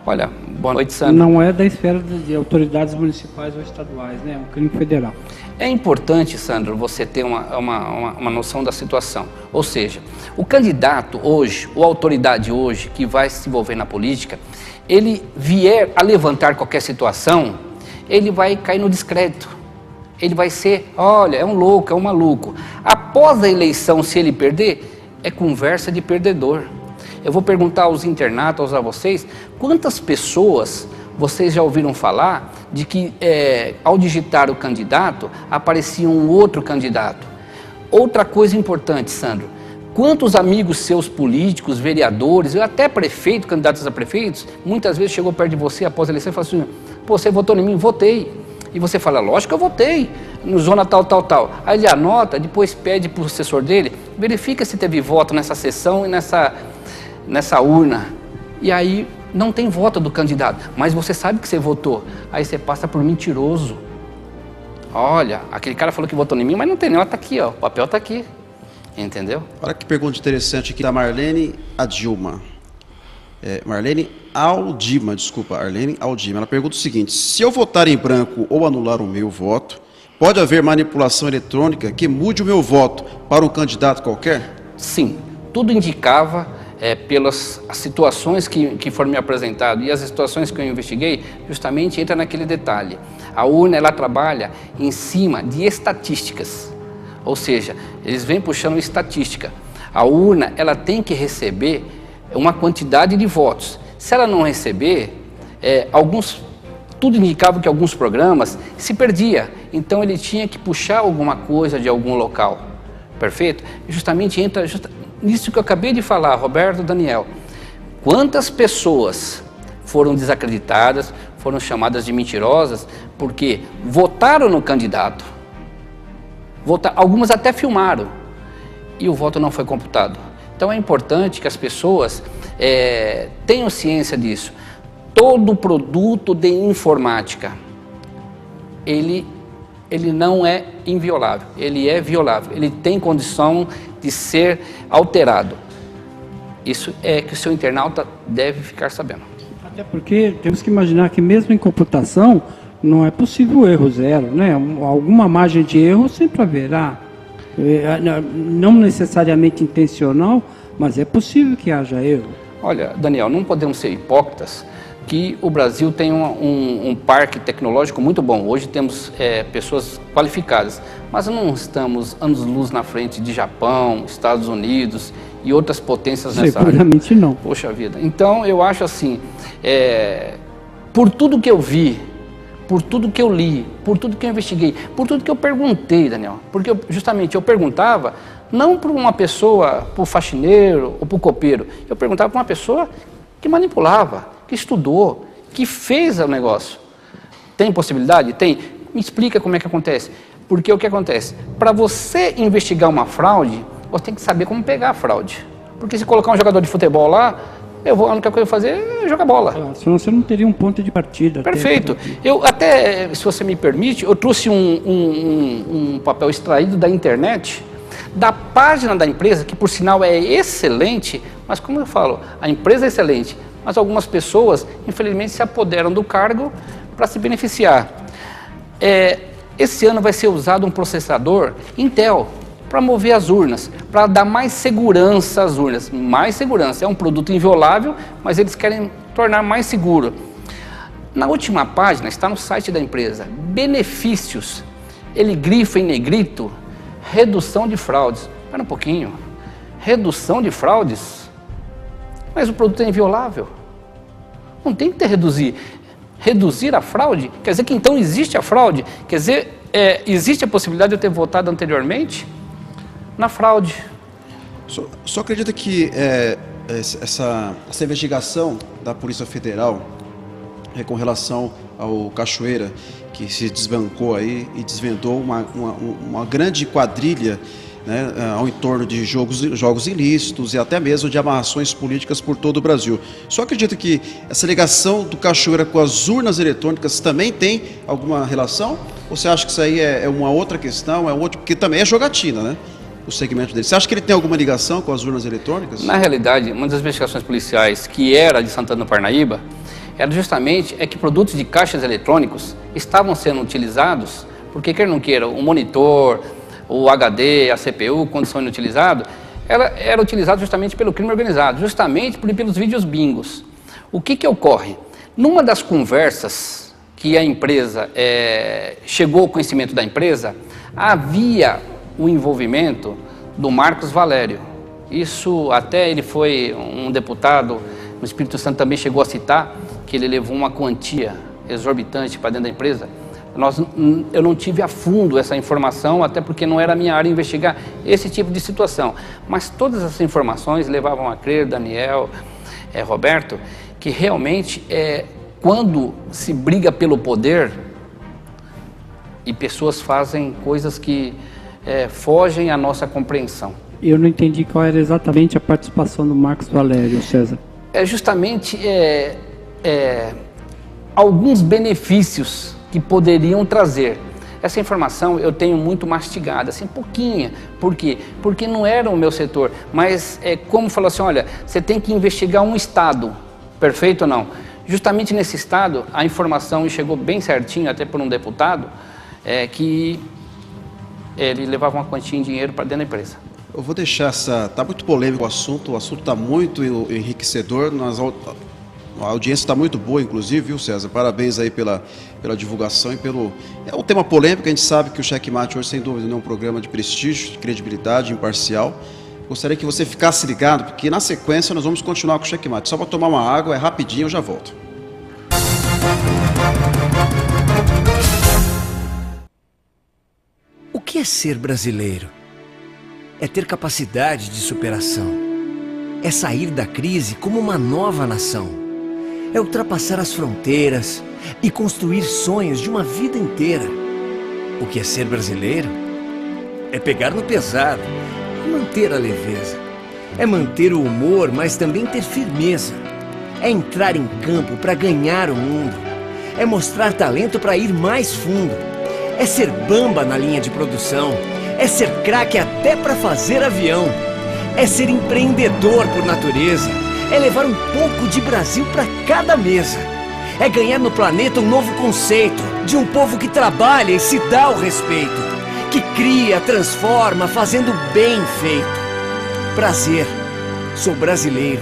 Olha, boa noite, Sandro. Não é da esfera de autoridades municipais ou estaduais, né? É um crime federal. É importante, Sandro, você ter uma noção da situação. Ou seja, o candidato hoje, ou a autoridade hoje, que vai se envolver na política, ele vier a levantar qualquer situação, ele vai cair no descrédito. Ele vai ser, olha, é um louco, é um maluco. Após a eleição, se ele perder, é conversa de perdedor. Eu vou perguntar aos internautas, a vocês, quantas pessoas vocês já ouviram falar de que ao digitar o candidato, aparecia um outro candidato? Outra coisa importante, Sandro, quantos amigos seus políticos, vereadores, até prefeitos, candidatos a prefeitos, muitas vezes chegou perto de você após a eleição e falou assim, pô, você votou em mim? Votei. E você fala, lógico que eu votei, no zona tal, tal, tal. Aí ele anota, depois pede para o assessor dele, verifica se teve voto nessa sessão e nessa urna. E aí não tem voto do candidato, mas você sabe que você votou. Aí você passa por mentiroso. Olha, aquele cara falou que votou em mim, mas não tem, não, está aqui, ó, o papel está aqui. Entendeu? Olha que pergunta interessante aqui da Marlene Adilma. Marlene Aldima, desculpa, Arlene Aldima. Ela pergunta o seguinte: se eu votar em branco ou anular o meu voto, pode haver manipulação eletrônica que mude o meu voto para um candidato qualquer? Sim, tudo indicava, pelas situações que foram me apresentadas e as situações que eu investiguei, justamente entra naquele detalhe. A urna, ela trabalha em cima de estatísticas, ou seja, eles vêm puxando estatística. A urna, ela tem que receber uma quantidade de votos. Se ela não receber, tudo indicava que alguns programas se perdia, então ele tinha que puxar alguma coisa de algum local, perfeito? Justamente entra nisso que eu acabei de falar, Roberto, Daniel. Quantas pessoas foram desacreditadas, foram chamadas de mentirosas, porque votaram no candidato, algumas até filmaram, e o voto não foi computado. Então é importante que as pessoas tenham ciência disso. Todo produto de informática, ele não é inviolável, ele é violável, ele tem condição de ser alterado. Isso é que o seu internauta deve ficar sabendo. Até porque temos que imaginar que mesmo em computação não é possível erro zero, né? Alguma margem de erro sempre haverá. Não necessariamente intencional, mas é possível que haja erro. Olha, Daniel, não podemos ser hipócritas que o Brasil tem um parque tecnológico muito bom. Hoje temos pessoas qualificadas, mas não estamos anos-luz na frente de Japão, Estados Unidos e outras potências nessa área. Seguramente não. Poxa vida. Então, eu acho assim, por tudo que eu vi, por tudo que eu li, por tudo que eu investiguei, por tudo que eu perguntei, Daniel, porque justamente eu perguntava não para uma pessoa, para o faxineiro ou para o copeiro, eu perguntava para uma pessoa que manipulava, que estudou, que fez o negócio. Tem possibilidade? Tem. Me explica como é que acontece. Porque o que acontece? Para você investigar uma fraude, você tem que saber como pegar a fraude. Porque se colocar um jogador de futebol lá, a única coisa que eu vou fazer é jogar bola. Claro, senão você não teria um ponto de partida. Perfeito. Eu até, se você me permite, eu trouxe um papel extraído da internet, da página da empresa, que por sinal é excelente, mas como eu falo, a empresa é excelente, mas algumas pessoas, infelizmente, se apoderam do cargo para se beneficiar. Esse ano vai ser usado um processador Intel para mover as urnas, para dar mais segurança às urnas. Mais segurança, é um produto inviolável, mas eles querem tornar mais seguro. Na última página, está no site da empresa, benefícios, ele grifa em negrito, redução de fraudes. Espera um pouquinho, redução de fraudes? Mas o produto é inviolável. Não tem que ter reduzir a fraude? Quer dizer que então existe a fraude? Quer dizer, existe a possibilidade de eu ter votado anteriormente na fraude. Só acredita que essa investigação da Polícia Federal com relação ao Cachoeira, que se desbancou aí e desvendou uma grande quadrilha, né, ao entorno de jogos ilícitos e até mesmo de amarrações políticas por todo o Brasil. Só acredita que essa ligação do Cachoeira com as urnas eletrônicas também tem alguma relação? Ou você acha que isso aí é uma outra questão, porque também é jogatina, né? O segmento dele. Você acha que ele tem alguma ligação com as urnas eletrônicas? Na realidade, uma das investigações policiais que era de Santana do Parnaíba era justamente que produtos de caixas eletrônicos estavam sendo utilizados porque quer não queira, o monitor, o HD, a CPU, quando são inutilizados, era utilizado justamente pelo crime organizado, justamente pelos vídeos bingos. O que ocorre? Numa das conversas que a empresa chegou ao conhecimento da empresa, havia o envolvimento do Marcos Valério. Isso até ele foi um deputado, o Espírito Santo também chegou a citar, que ele levou uma quantia exorbitante para dentro da empresa. Eu não tive a fundo essa informação, até porque não era a minha área investigar esse tipo de situação. Mas todas essas informações levavam a crer, Daniel, Roberto, que realmente quando se briga pelo poder e pessoas fazem coisas que fogem à nossa compreensão. Eu não entendi qual era exatamente a participação do Marcos Valério, César. Justamente alguns benefícios que poderiam trazer. Essa informação eu tenho muito mastigada, assim, pouquinha. Por quê? Porque não era o meu setor, mas como falou assim, olha, você tem que investigar um estado, perfeito ou não? Justamente nesse estado, a informação chegou bem certinho, até por um deputado, que ele levava uma quantia em dinheiro para dentro da empresa. Eu vou deixar tá muito polêmico o assunto está muito enriquecedor, a audiência está muito boa, inclusive, viu, César? Parabéns aí pela divulgação e é um tema polêmico, a gente sabe que o Checkmate hoje, sem dúvida, é um programa de prestígio, de credibilidade, imparcial. Gostaria que você ficasse ligado, porque na sequência nós vamos continuar com o Checkmate. Só para tomar uma água, rapidinho, eu já volto. O que é ser brasileiro? É ter capacidade de superação. É sair da crise como uma nova nação. É ultrapassar as fronteiras e construir sonhos de uma vida inteira. O que é ser brasileiro? É pegar no pesado e manter a leveza. É manter o humor, mas também ter firmeza. É entrar em campo para ganhar o mundo. É mostrar talento para ir mais fundo. É ser bamba na linha de produção. É ser craque até para fazer avião. É ser empreendedor por natureza. É levar um pouco de Brasil para cada mesa. É ganhar no planeta um novo conceito de um povo que trabalha e se dá o respeito, que cria, transforma, fazendo bem feito. Prazer, sou brasileiro.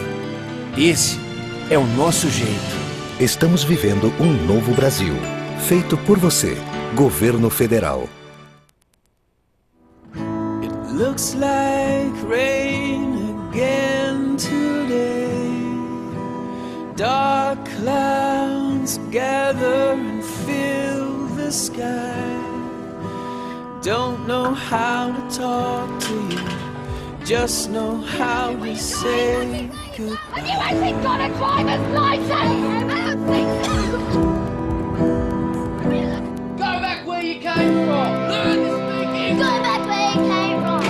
Esse é o nosso jeito. Estamos vivendo um novo Brasil, feito por você, Governo Federal. It looks like rain again today. Dark clouds gather and fill the sky. Don't know how to talk to you, just know how to say goodbye. Anyone who's got a driver's license! Go back where you came from! Learn to speak English! Go back where you came from!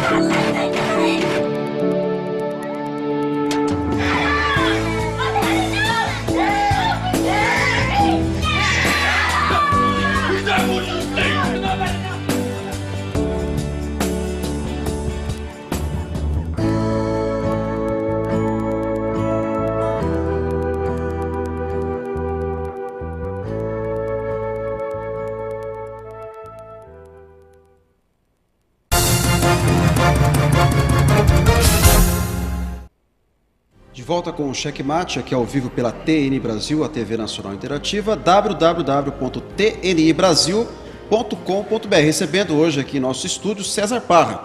De volta com o Checkmate, aqui ao vivo pela TNI Brasil, a TV Nacional Interativa, www.tnibrasil.com.br. Recebendo hoje aqui em nosso estúdio César Parra,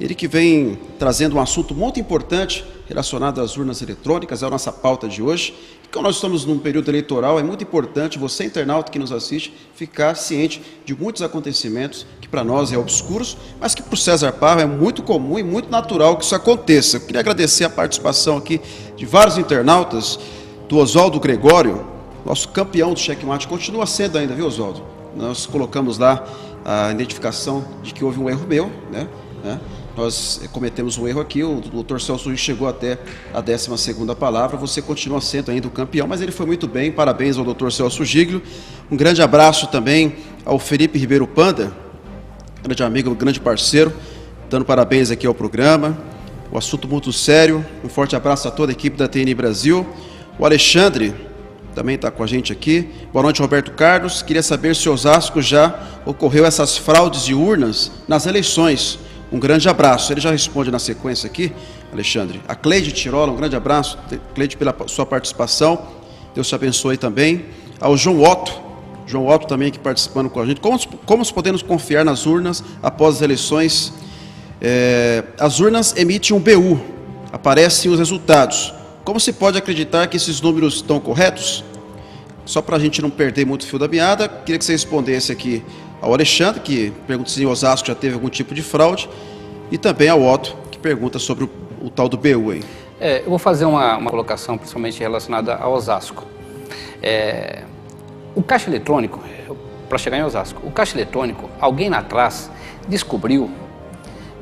ele que vem trazendo um assunto muito importante relacionado às urnas eletrônicas, é a nossa pauta de hoje. Como nós estamos num período eleitoral, é muito importante você, internauta que nos assiste, ficar ciente de muitos acontecimentos que para nós é obscuros, mas que para o César Parra é muito comum e muito natural que isso aconteça. Eu queria agradecer a participação aqui de vários internautas, do Oswaldo Gregório, nosso campeão do Checkmate, continua sendo ainda, viu, Oswaldo? Nós colocamos lá a identificação de que houve um erro meu, né? Nós cometemos um erro aqui, o doutor Celso chegou até a 12ª palavra, você continua sendo ainda o campeão, mas ele foi muito bem, parabéns ao doutor Celso Giglio. Um grande abraço também ao Felipe Ribeiro Panda, grande amigo, grande parceiro, dando parabéns aqui ao programa. O assunto muito sério, um forte abraço a toda a equipe da TNI Brasil. O Alexandre também está com a gente aqui. Boa noite, Roberto Carlos. Queria saber se em Osasco já ocorreu essas fraudes de urnas nas eleições. Um grande abraço. Ele já responde na sequência aqui, Alexandre. A Cleide Tirola, um grande abraço. Cleide, pela sua participação. Deus te abençoe também. Ao João Otto também aqui participando com a gente. Como podemos confiar nas urnas após as eleições? As urnas emitem um BU, aparecem os resultados. Como se pode acreditar que esses números estão corretos? Só para a gente não perder muito o fio da meada, queria que você respondesse aqui ao Alexandre, que pergunta se em Osasco já teve algum tipo de fraude, e também ao Otto, que pergunta sobre o tal do BU aí. Eu vou fazer uma colocação principalmente relacionada a Osasco. O caixa eletrônico, para chegar em Osasco, o caixa eletrônico, alguém lá atrás descobriu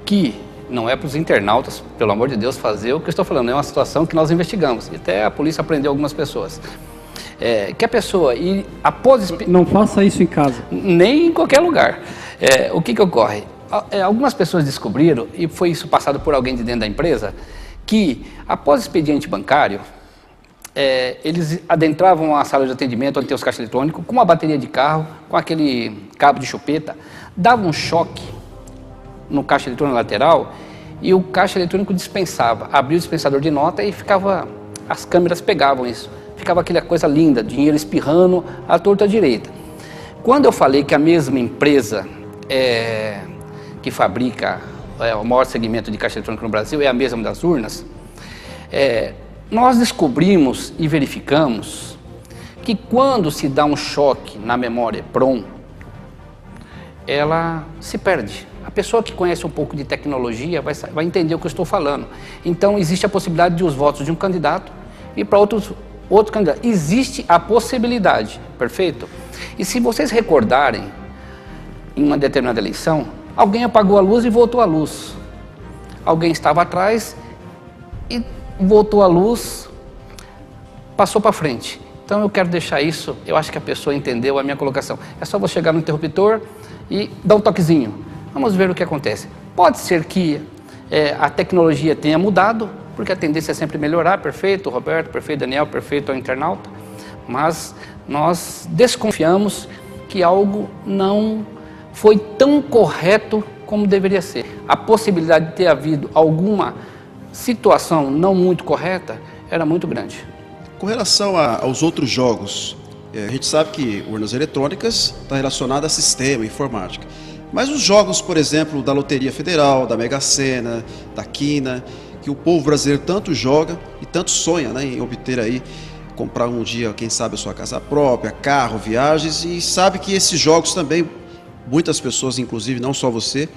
que não é para os internautas, pelo amor de Deus, fazer o que eu estou falando, é uma situação que nós investigamos, e até a polícia prendeu algumas pessoas. Que a pessoa, e após... Não faça isso em casa. Nem em qualquer lugar. O que ocorre? Algumas pessoas descobriram, e foi isso passado por alguém de dentro da empresa, que após expediente bancário, eles adentravam a sala de atendimento onde tem os caixas eletrônicos, com uma bateria de carro, com aquele cabo de chupeta, davam um choque no caixa eletrônico lateral, e o caixa eletrônico dispensava, abria o dispensador de nota e ficava, as câmeras pegavam isso, ficava aquela coisa linda, dinheiro espirrando à torta direita. Quando eu falei que a mesma empresa que fabrica o maior segmento de caixa eletrônico no Brasil é a mesma das urnas, nós descobrimos e verificamos que quando se dá um choque na memória EPROM, ela se perde. A pessoa que conhece um pouco de tecnologia vai entender o que eu estou falando. Então, existe a possibilidade de os votos de um candidato ir para outro candidato. Existe a possibilidade, perfeito? E se vocês recordarem, em uma determinada eleição, alguém apagou a luz e voltou a luz. Alguém estava atrás e voltou a luz, passou para frente. Então, eu quero deixar isso, eu acho que a pessoa entendeu a minha colocação. É só você chegar no interruptor e dar um toquezinho. Vamos ver o que acontece. Pode ser que a tecnologia tenha mudado, porque a tendência é sempre melhorar, perfeito, Roberto, perfeito, Daniel, perfeito, ao internauta, mas nós desconfiamos que algo não foi tão correto como deveria ser. A possibilidade de ter havido alguma situação não muito correta era muito grande. Com relação aos outros jogos, a gente sabe que urnas eletrônicas está relacionada a sistema, informática. Mas os jogos, por exemplo, da Loteria Federal, da Mega Sena, da Quina, que o povo brasileiro tanto joga e tanto sonha, né, em obter aí, comprar um dia, quem sabe, a sua casa própria, carro, viagens, e sabe que esses jogos também, muitas pessoas, inclusive não só você,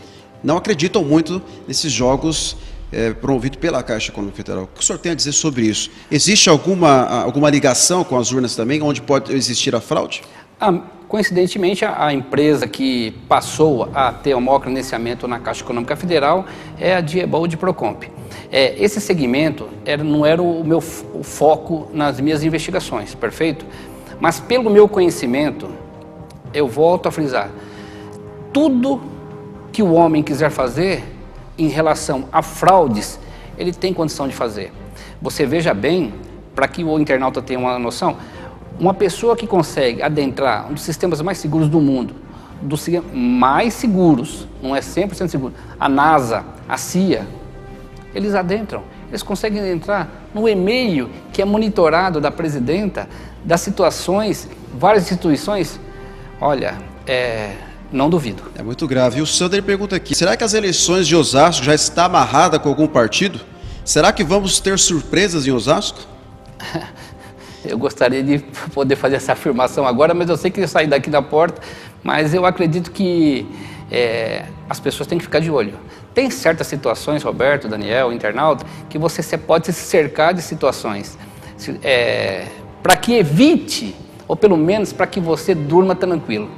não acreditam muito nesses jogos promovidos pela Caixa Econômica Federal. O que o senhor tem a dizer sobre isso? Existe alguma ligação com as urnas também, onde pode existir a fraude? Coincidentemente, a empresa que passou a ter o maior credenciamento na Caixa Econômica Federal é a Diebol de Procomp. Esse segmento não era o meu foco nas minhas investigações, perfeito? Mas pelo meu conhecimento, eu volto a frisar, tudo que o homem quiser fazer em relação a fraudes, ele tem condição de fazer. Você veja bem, para que o internauta tenha uma noção, uma pessoa que consegue adentrar um dos sistemas mais seguros do mundo, mais seguros, não é 100% seguro, a NASA, a CIA, eles adentram, eles conseguem entrar no e-mail que é monitorado da presidenta, das situações, várias instituições, olha, não duvido. É muito grave. E o Sander pergunta aqui, será que as eleições de Osasco já está amarrada com algum partido? Será que vamos ter surpresas em Osasco? Eu gostaria de poder fazer essa afirmação agora, mas eu sei que eu saí daqui da porta, mas eu acredito que as pessoas têm que ficar de olho. Tem certas situações, Roberto, Daniel, internauta, que você pode se cercar de situações para que evite, ou pelo menos para que você durma tranquilo.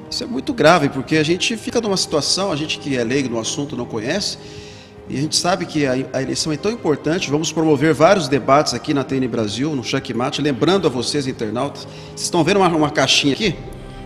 Isso é muito grave, porque a gente fica numa situação, a gente que é leigo no assunto não conhece, e a gente sabe que a eleição é tão importante. Vamos promover vários debates aqui na TN Brasil, no Checkmate. Lembrando a vocês, internautas, vocês estão vendo uma caixinha aqui?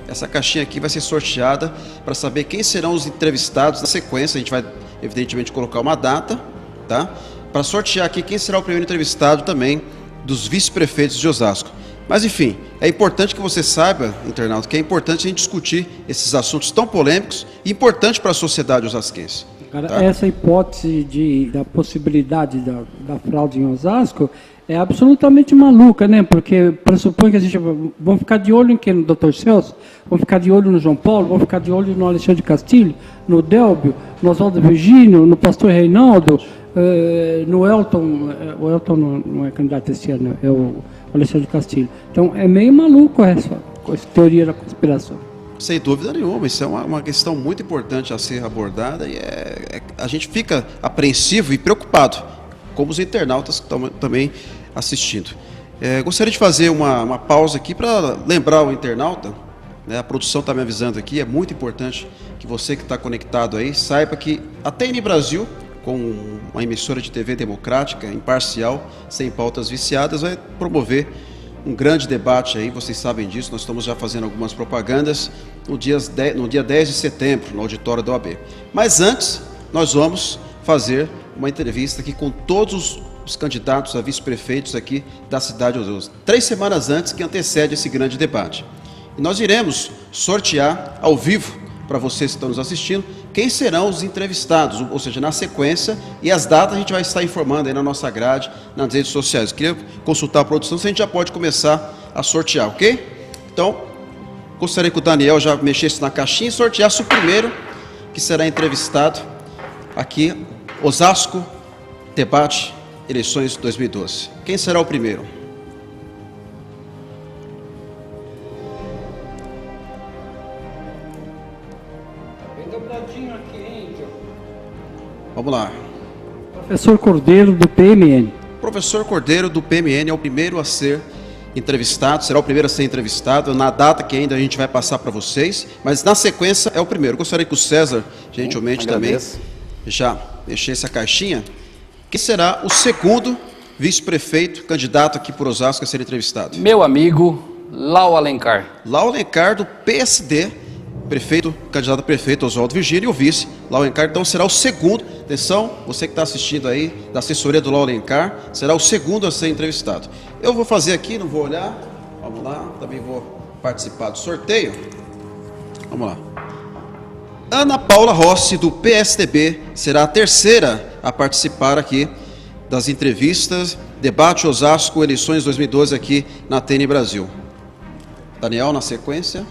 Essa caixinha aqui vai ser sorteada para saber quem serão os entrevistados. Na sequência, a gente vai, evidentemente, colocar uma data, tá? Para sortear aqui quem será o primeiro entrevistado também dos vice-prefeitos de Osasco. Mas, enfim, é importante que você saiba, internauta, que é importante a gente discutir esses assuntos tão polêmicos e importantes para a sociedade osasquense. Tá? Essa hipótese da possibilidade da fraude em Osasco é absolutamente maluca, né? Porque pressupõe que a gente vamos ficar de olho em quem? No Dr. Celso? Vamos ficar de olho no João Paulo? Vamos ficar de olho no Alexandre Castilho? No Délbio? No Oswaldo Virgínio? No Pastor Reinaldo? No Elton? O Elton não é candidato esse ano, é o Alexandre Castilho. Então é meio maluco essa teoria da conspiração. Sem dúvida nenhuma, isso é uma questão muito importante a ser abordada e a gente fica apreensivo e preocupado, como os internautas que estão também assistindo. Gostaria de fazer uma pausa aqui para lembrar o internauta, né, a produção está me avisando aqui, é muito importante que você que está conectado aí saiba que a TN Brasil, com uma emissora de TV democrática, imparcial, sem pautas viciadas, vai promover um grande debate aí, vocês sabem disso, nós estamos já fazendo algumas propagandas no dia 10 de setembro, no auditório da OAB. Mas antes, nós vamos fazer uma entrevista aqui com todos os candidatos a vice-prefeitos aqui da cidade de Osasco, 3 semanas antes que antecede esse grande debate. E nós iremos sortear ao vivo, para vocês que estão nos assistindo, quem serão os entrevistados, ou seja, na sequência, e as datas a gente vai estar informando aí na nossa grade, nas redes sociais. Queria consultar a produção se a gente já pode começar a sortear, ok? Então, gostaria que o Daniel já mexesse na caixinha e sorteasse o primeiro que será entrevistado aqui, Osasco Debate Eleições 2012. Quem será o primeiro? Vamos lá. Professor Cordeiro, do PMN. Professor Cordeiro, do PMN, é o primeiro a ser entrevistado, será o primeiro a ser entrevistado, na data que ainda a gente vai passar para vocês, mas na sequência é o primeiro. Gostaria que o César, gentilmente também, já mexesse a caixinha. Quem será o segundo vice-prefeito, candidato aqui por Osasco a ser entrevistado? Meu amigo Lau Alencar. Lau Alencar, do PSD, candidato a prefeito Oswaldo Virgínio, e o vice, Lau Alencar, então será o segundo. Atenção, você que está assistindo aí, da assessoria do Lau Alencar, será o segundo a ser entrevistado. Eu vou fazer aqui, não vou olhar, vamos lá, também vou participar do sorteio. Vamos lá. Ana Paula Rossi, do PSDB, será a terceira a participar aqui das entrevistas, Debate Osasco, Eleições 2012 aqui na TN Brasil. Daniel, na sequência.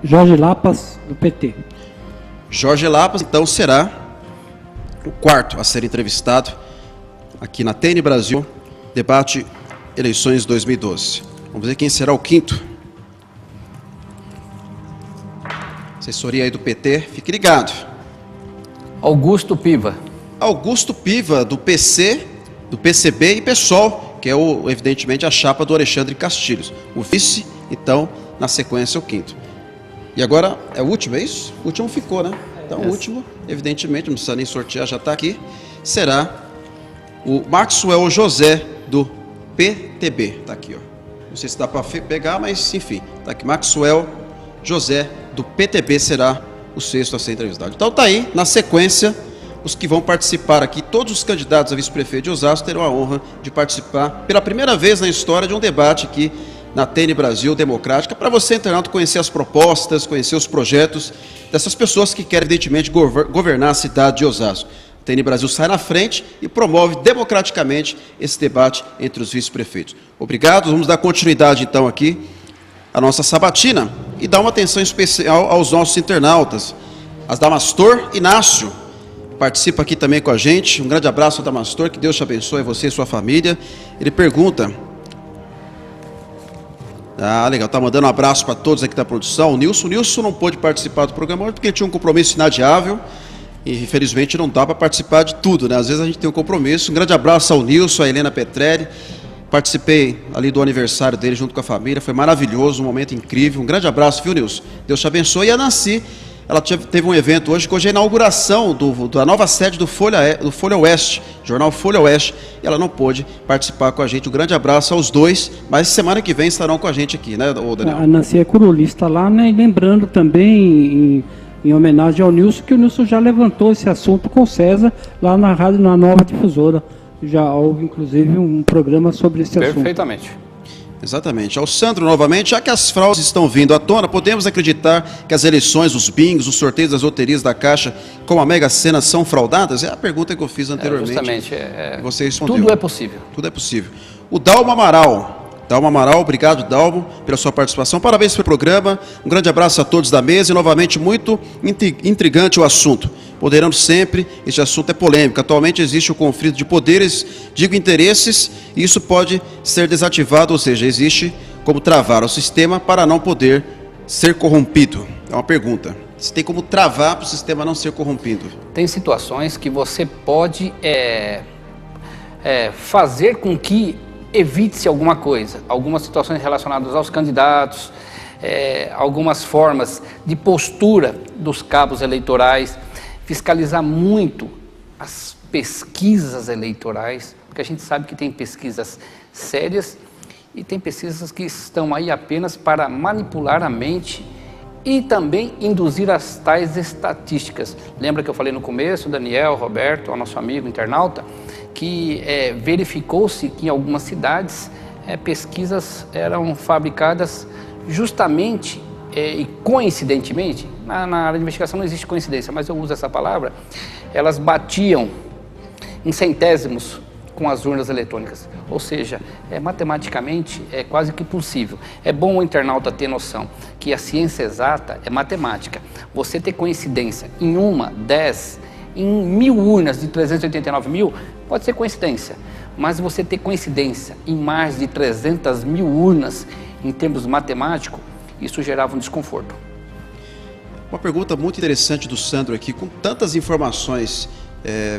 Jorge Lapas, do PT. Jorge Lapas, então, será o quarto a ser entrevistado aqui na TN Brasil, Debate Eleições 2012. Vamos ver quem será o quinto. Assessoria aí do PT, fique ligado. Augusto Piva. Augusto Piva, do PC, do PCB e PSOL, que é, evidentemente, a chapa do Alexandre Castilhos. O vice, então, na sequência, é o quinto. E agora, é o último, é isso? O último ficou, né? Então, o último, evidentemente, não precisa nem sortear, já está aqui, será o Maxwell José, do PTB. Está aqui, ó. Não sei se dá para pegar, mas, enfim, está aqui. Maxwell José, do PTB, será o sexto a ser entrevistado. Então, está aí, na sequência, os que vão participar aqui, todos os candidatos a vice-prefeito de Osasco terão a honra de participar pela primeira vez na história de um debate aqui na TN Brasil Democrática, para você, internauta, conhecer as propostas, conhecer os projetos dessas pessoas que querem, evidentemente, governar a cidade de Osasco. A TN Brasil sai na frente e promove democraticamente esse debate entre os vice-prefeitos. Obrigado, vamos dar continuidade, então, aqui à nossa sabatina e dar uma atenção especial aos nossos internautas. As Damastor Inácio participa aqui também com a gente. Um grande abraço, Damastor, que Deus te abençoe, você e sua família. Ele pergunta... Ah, legal, tá mandando um abraço para todos aqui da produção. O Nilson não pôde participar do programa hoje porque ele tinha um compromisso inadiável e infelizmente não dá para participar de tudo, né? Às vezes a gente tem um compromisso. Um grande abraço ao Nilson, à Helena Petrelli. Participei ali do aniversário dele junto com a família, foi maravilhoso, um momento incrível. Um grande abraço, viu, Nilson? Deus te abençoe. E a Nancy ela teve um evento hoje, que hoje é a inauguração da nova sede do Folha Oeste, jornal Folha Oeste, e ela não pôde participar com a gente. Um grande abraço aos dois, mas semana que vem estarão com a gente aqui, né, Daniel? A Nancy Curuli está lá, né, e lembrando também, em homenagem ao Nilson, que o Nilson já levantou esse assunto com o César, lá na rádio, na Nova Difusora. Já houve, inclusive, um programa sobre esse assunto. Perfeitamente. Exatamente. Ao Sandro, novamente, já que as fraudes estão vindo à tona, podemos acreditar que as eleições, os bingos, os sorteios das loterias da Caixa com a Mega Sena são fraudadas? É a pergunta que eu fiz anteriormente. Justamente. Você respondeu. Tudo é possível. Tudo é possível. O Dalmo Amaral, obrigado, Dalmo, pela sua participação. Parabéns pelo programa. Um grande abraço a todos da mesa e, novamente, muito intrigante o assunto. Poderando sempre, este assunto é polêmico. Atualmente existe o conflito de poderes, digo interesses, e isso pode ser desativado, ou seja, existe como travar o sistema para não poder ser corrompido. É uma pergunta. Se tem como travar para o sistema não ser corrompido? Tem situações que você pode fazer com que evite-se alguma coisa. Algumas situações relacionadas aos candidatos, algumas formas de postura dos cabos eleitorais, fiscalizar muito as pesquisas eleitorais, porque a gente sabe que tem pesquisas sérias e tem pesquisas que estão aí apenas para manipular a mente e também induzir as tais estatísticas. Lembra que eu falei no começo, Daniel, Roberto, o nosso amigo internauta, que verificou-se que em algumas cidades pesquisas eram fabricadas justamente e coincidentemente, na área de investigação não existe coincidência, mas eu uso essa palavra, elas batiam em centésimos com as urnas eletrônicas, ou seja, matematicamente é quase que possível. É bom o internauta ter noção que a ciência exata é matemática. Você ter coincidência em 1, 10, em 1000 urnas de 389 mil, pode ser coincidência, mas você ter coincidência em mais de 300 mil urnas, em termos matemáticos, isso gerava um desconforto. Uma pergunta muito interessante do Sandro aqui, com tantas informações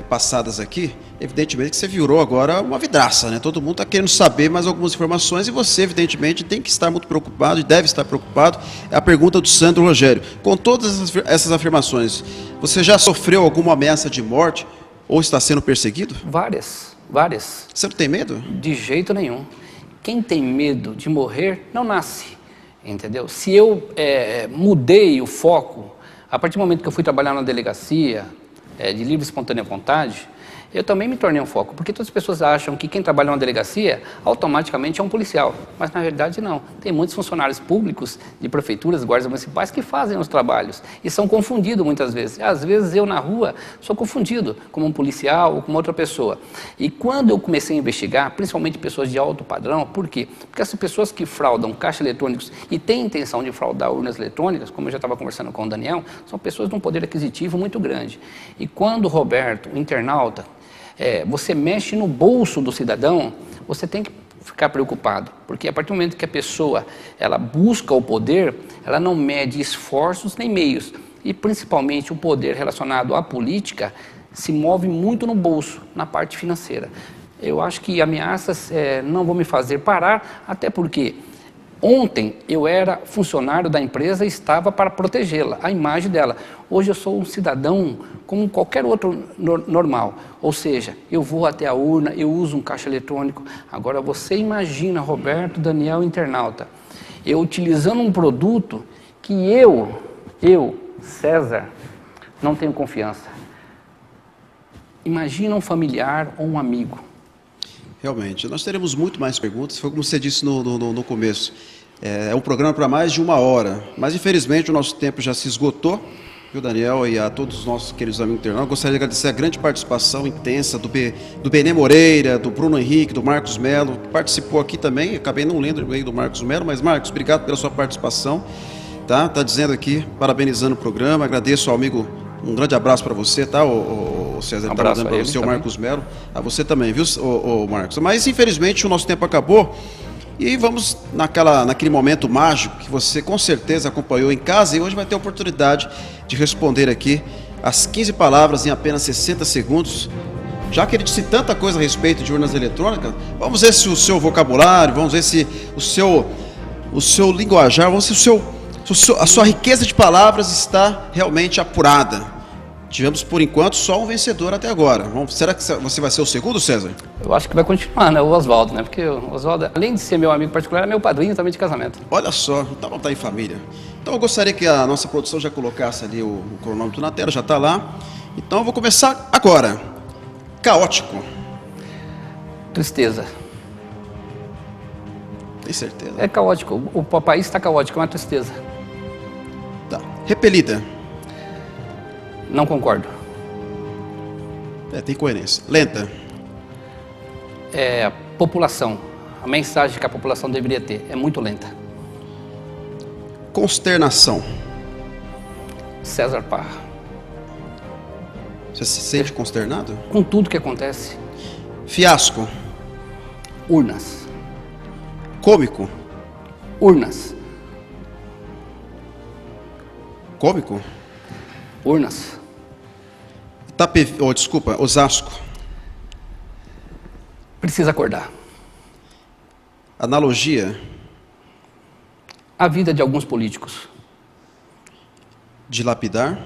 passadas aqui, evidentemente que você virou agora uma vidraça, né? Todo mundo está querendo saber mais algumas informações e você, evidentemente, tem que estar muito preocupado e deve estar preocupado. É a pergunta do Sandro Rogério. Com todas essas afirmações, você já sofreu alguma ameaça de morte ou está sendo perseguido? Várias. Você não tem medo? De jeito nenhum. Quem tem medo de morrer não nasce. Entendeu? Se eu mudei o foco, a partir do momento que eu fui trabalhar na delegacia, de livre e espontânea vontade, eu também me tornei um foco, porque todas as pessoas acham que quem trabalha na delegacia automaticamente é um policial, mas na verdade não. Tem muitos funcionários públicos de prefeituras, guardas municipais que fazem os trabalhos e são confundidos muitas vezes. Às vezes eu na rua sou confundido como um policial ou como outra pessoa. E quando eu comecei a investigar, principalmente pessoas de alto padrão, por quê? Porque essas pessoas que fraudam caixas eletrônicos e têm intenção de fraudar urnas eletrônicas, como eu já estava conversando com o Daniel, são pessoas de um poder aquisitivo muito grande. E quando o Roberto, o internauta, você mexe no bolso do cidadão, você tem que ficar preocupado, porque a partir do momento que a pessoa ela busca o poder, ela não mede esforços nem meios, e principalmente o poder relacionado à política se move muito no bolso, na parte financeira. Eu acho que ameaças não vão me fazer parar, até porque ontem eu era funcionário da empresa e estava para protegê-la, a imagem dela. Hoje eu sou um cidadão como qualquer outro normal, ou seja, eu vou até a urna, eu uso um caixa eletrônico. Agora você imagina, Roberto, Daniel, internauta, eu utilizando um produto que eu, César, não tenho confiança. Imagina um familiar ou um amigo. Realmente, nós teremos muito mais perguntas, foi como você disse no começo, é um programa para mais de 1 hora, mas infelizmente o nosso tempo já se esgotou, viu, Daniel, e a todos os nossos queridos amigos internautas. Gostaria de agradecer a grande participação intensa do Benê Moreira, do Bruno Henrique, do Marcos Melo, que participou aqui também, acabei não lendo o e-mail do Marcos Melo, mas Marcos, obrigado pela sua participação, tá dizendo aqui, parabenizando o programa, agradeço ao amigo, um grande abraço para você, tá, o César, está mandando para você, o Marcos Melo, a você também, viu, o Marcos. Mas infelizmente o nosso tempo acabou e vamos naquele momento mágico que você com certeza acompanhou em casa e hoje vai ter a oportunidade de responder aqui as 15 palavras em apenas 60 segundos. Já que ele disse tanta coisa a respeito de urnas eletrônicas, vamos ver se o seu vocabulário, vamos ver se o seu linguajar, vamos ver se A sua riqueza de palavras está realmente apurada. Tivemos, por enquanto, só um vencedor até agora. Será que você vai ser o segundo, César? Eu acho que vai continuar, né? O Oswaldo, né? Porque o Oswaldo, além de ser meu amigo particular, é meu padrinho também de casamento. Olha só, então vamos estar em família. Então eu gostaria que a nossa produção já colocasse ali o cronômetro na tela, já está lá. Então eu vou começar agora. Caótico. Tristeza. Tem certeza? É caótico. O país está caótico, é uma tristeza. Tá. Repelida. Não concordo. Tem coerência. Lenta. População. A mensagem que a população deveria ter é muito lenta. Consternação. César Parra. Você se sente consternado? Com tudo que acontece. Fiasco. Urnas. Cômico. Urnas. Cômico? Urnas. Osasco. Precisa acordar. Analogia. A vida de alguns políticos. Dilapidar.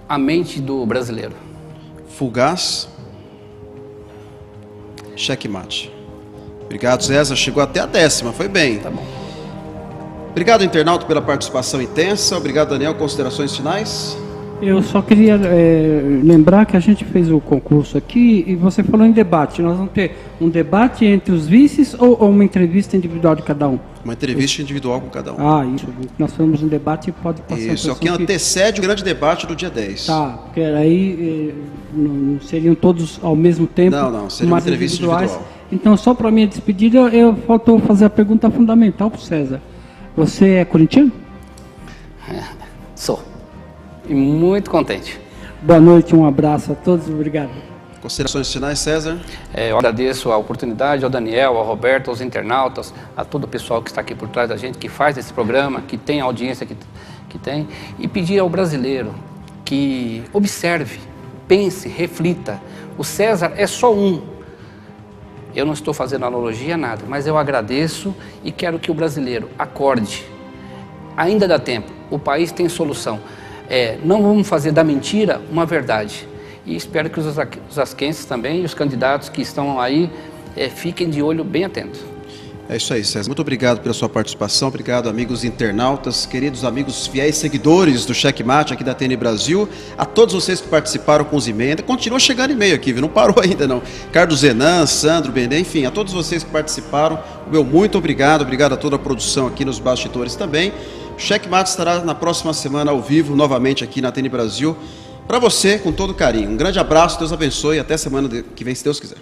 A mente do brasileiro. Fugaz. Checkmate. Obrigado, César. Chegou até a 10ª, foi bem. Tá bom. Obrigado, internauta, pela participação intensa. Obrigado, Daniel. Considerações finais? Eu só queria lembrar que a gente fez o concurso aqui e você falou em debate. Nós vamos ter um debate entre os vices ou uma entrevista individual de cada um? Uma entrevista individual com cada um. Ah, isso. Nós fizemos um debate e pode passar. Isso, é o que antecede o grande debate do dia 10. Tá, porque aí não seriam todos ao mesmo tempo. Não, seria uma entrevista individual. Então, só para minha despedida, faltou fazer a pergunta fundamental para o César. Você é corintiano? Sou. E muito contente. Boa noite, um abraço a todos, obrigado. Considerações finais, César? Eu agradeço a oportunidade ao Daniel, ao Roberto, aos internautas, a todo o pessoal que está aqui por trás da gente, que faz esse programa, que tem a audiência que tem, e pedir ao brasileiro que observe, pense, reflita. O César é só um. Eu não estou fazendo analogia a nada, mas eu agradeço e quero que o brasileiro acorde. Ainda dá tempo, o país tem solução. Não vamos fazer da mentira uma verdade. E espero que os asquenses também e os candidatos que estão aí fiquem de olho bem atentos. É isso aí, César. Muito obrigado pela sua participação. Obrigado, amigos internautas, queridos amigos fiéis seguidores do Checkmate aqui da TN Brasil. A todos vocês que participaram com os e-mails. Continua chegando e-mail aqui, viu? Não parou ainda não. Carlos Zenan, Sandro, Benê, enfim, a todos vocês que participaram, meu muito obrigado. Obrigado a toda a produção aqui nos bastidores também. O Checkmate estará na próxima semana ao vivo, novamente aqui na TN Brasil, para você, com todo carinho. Um grande abraço, Deus abençoe e até semana que vem, se Deus quiser.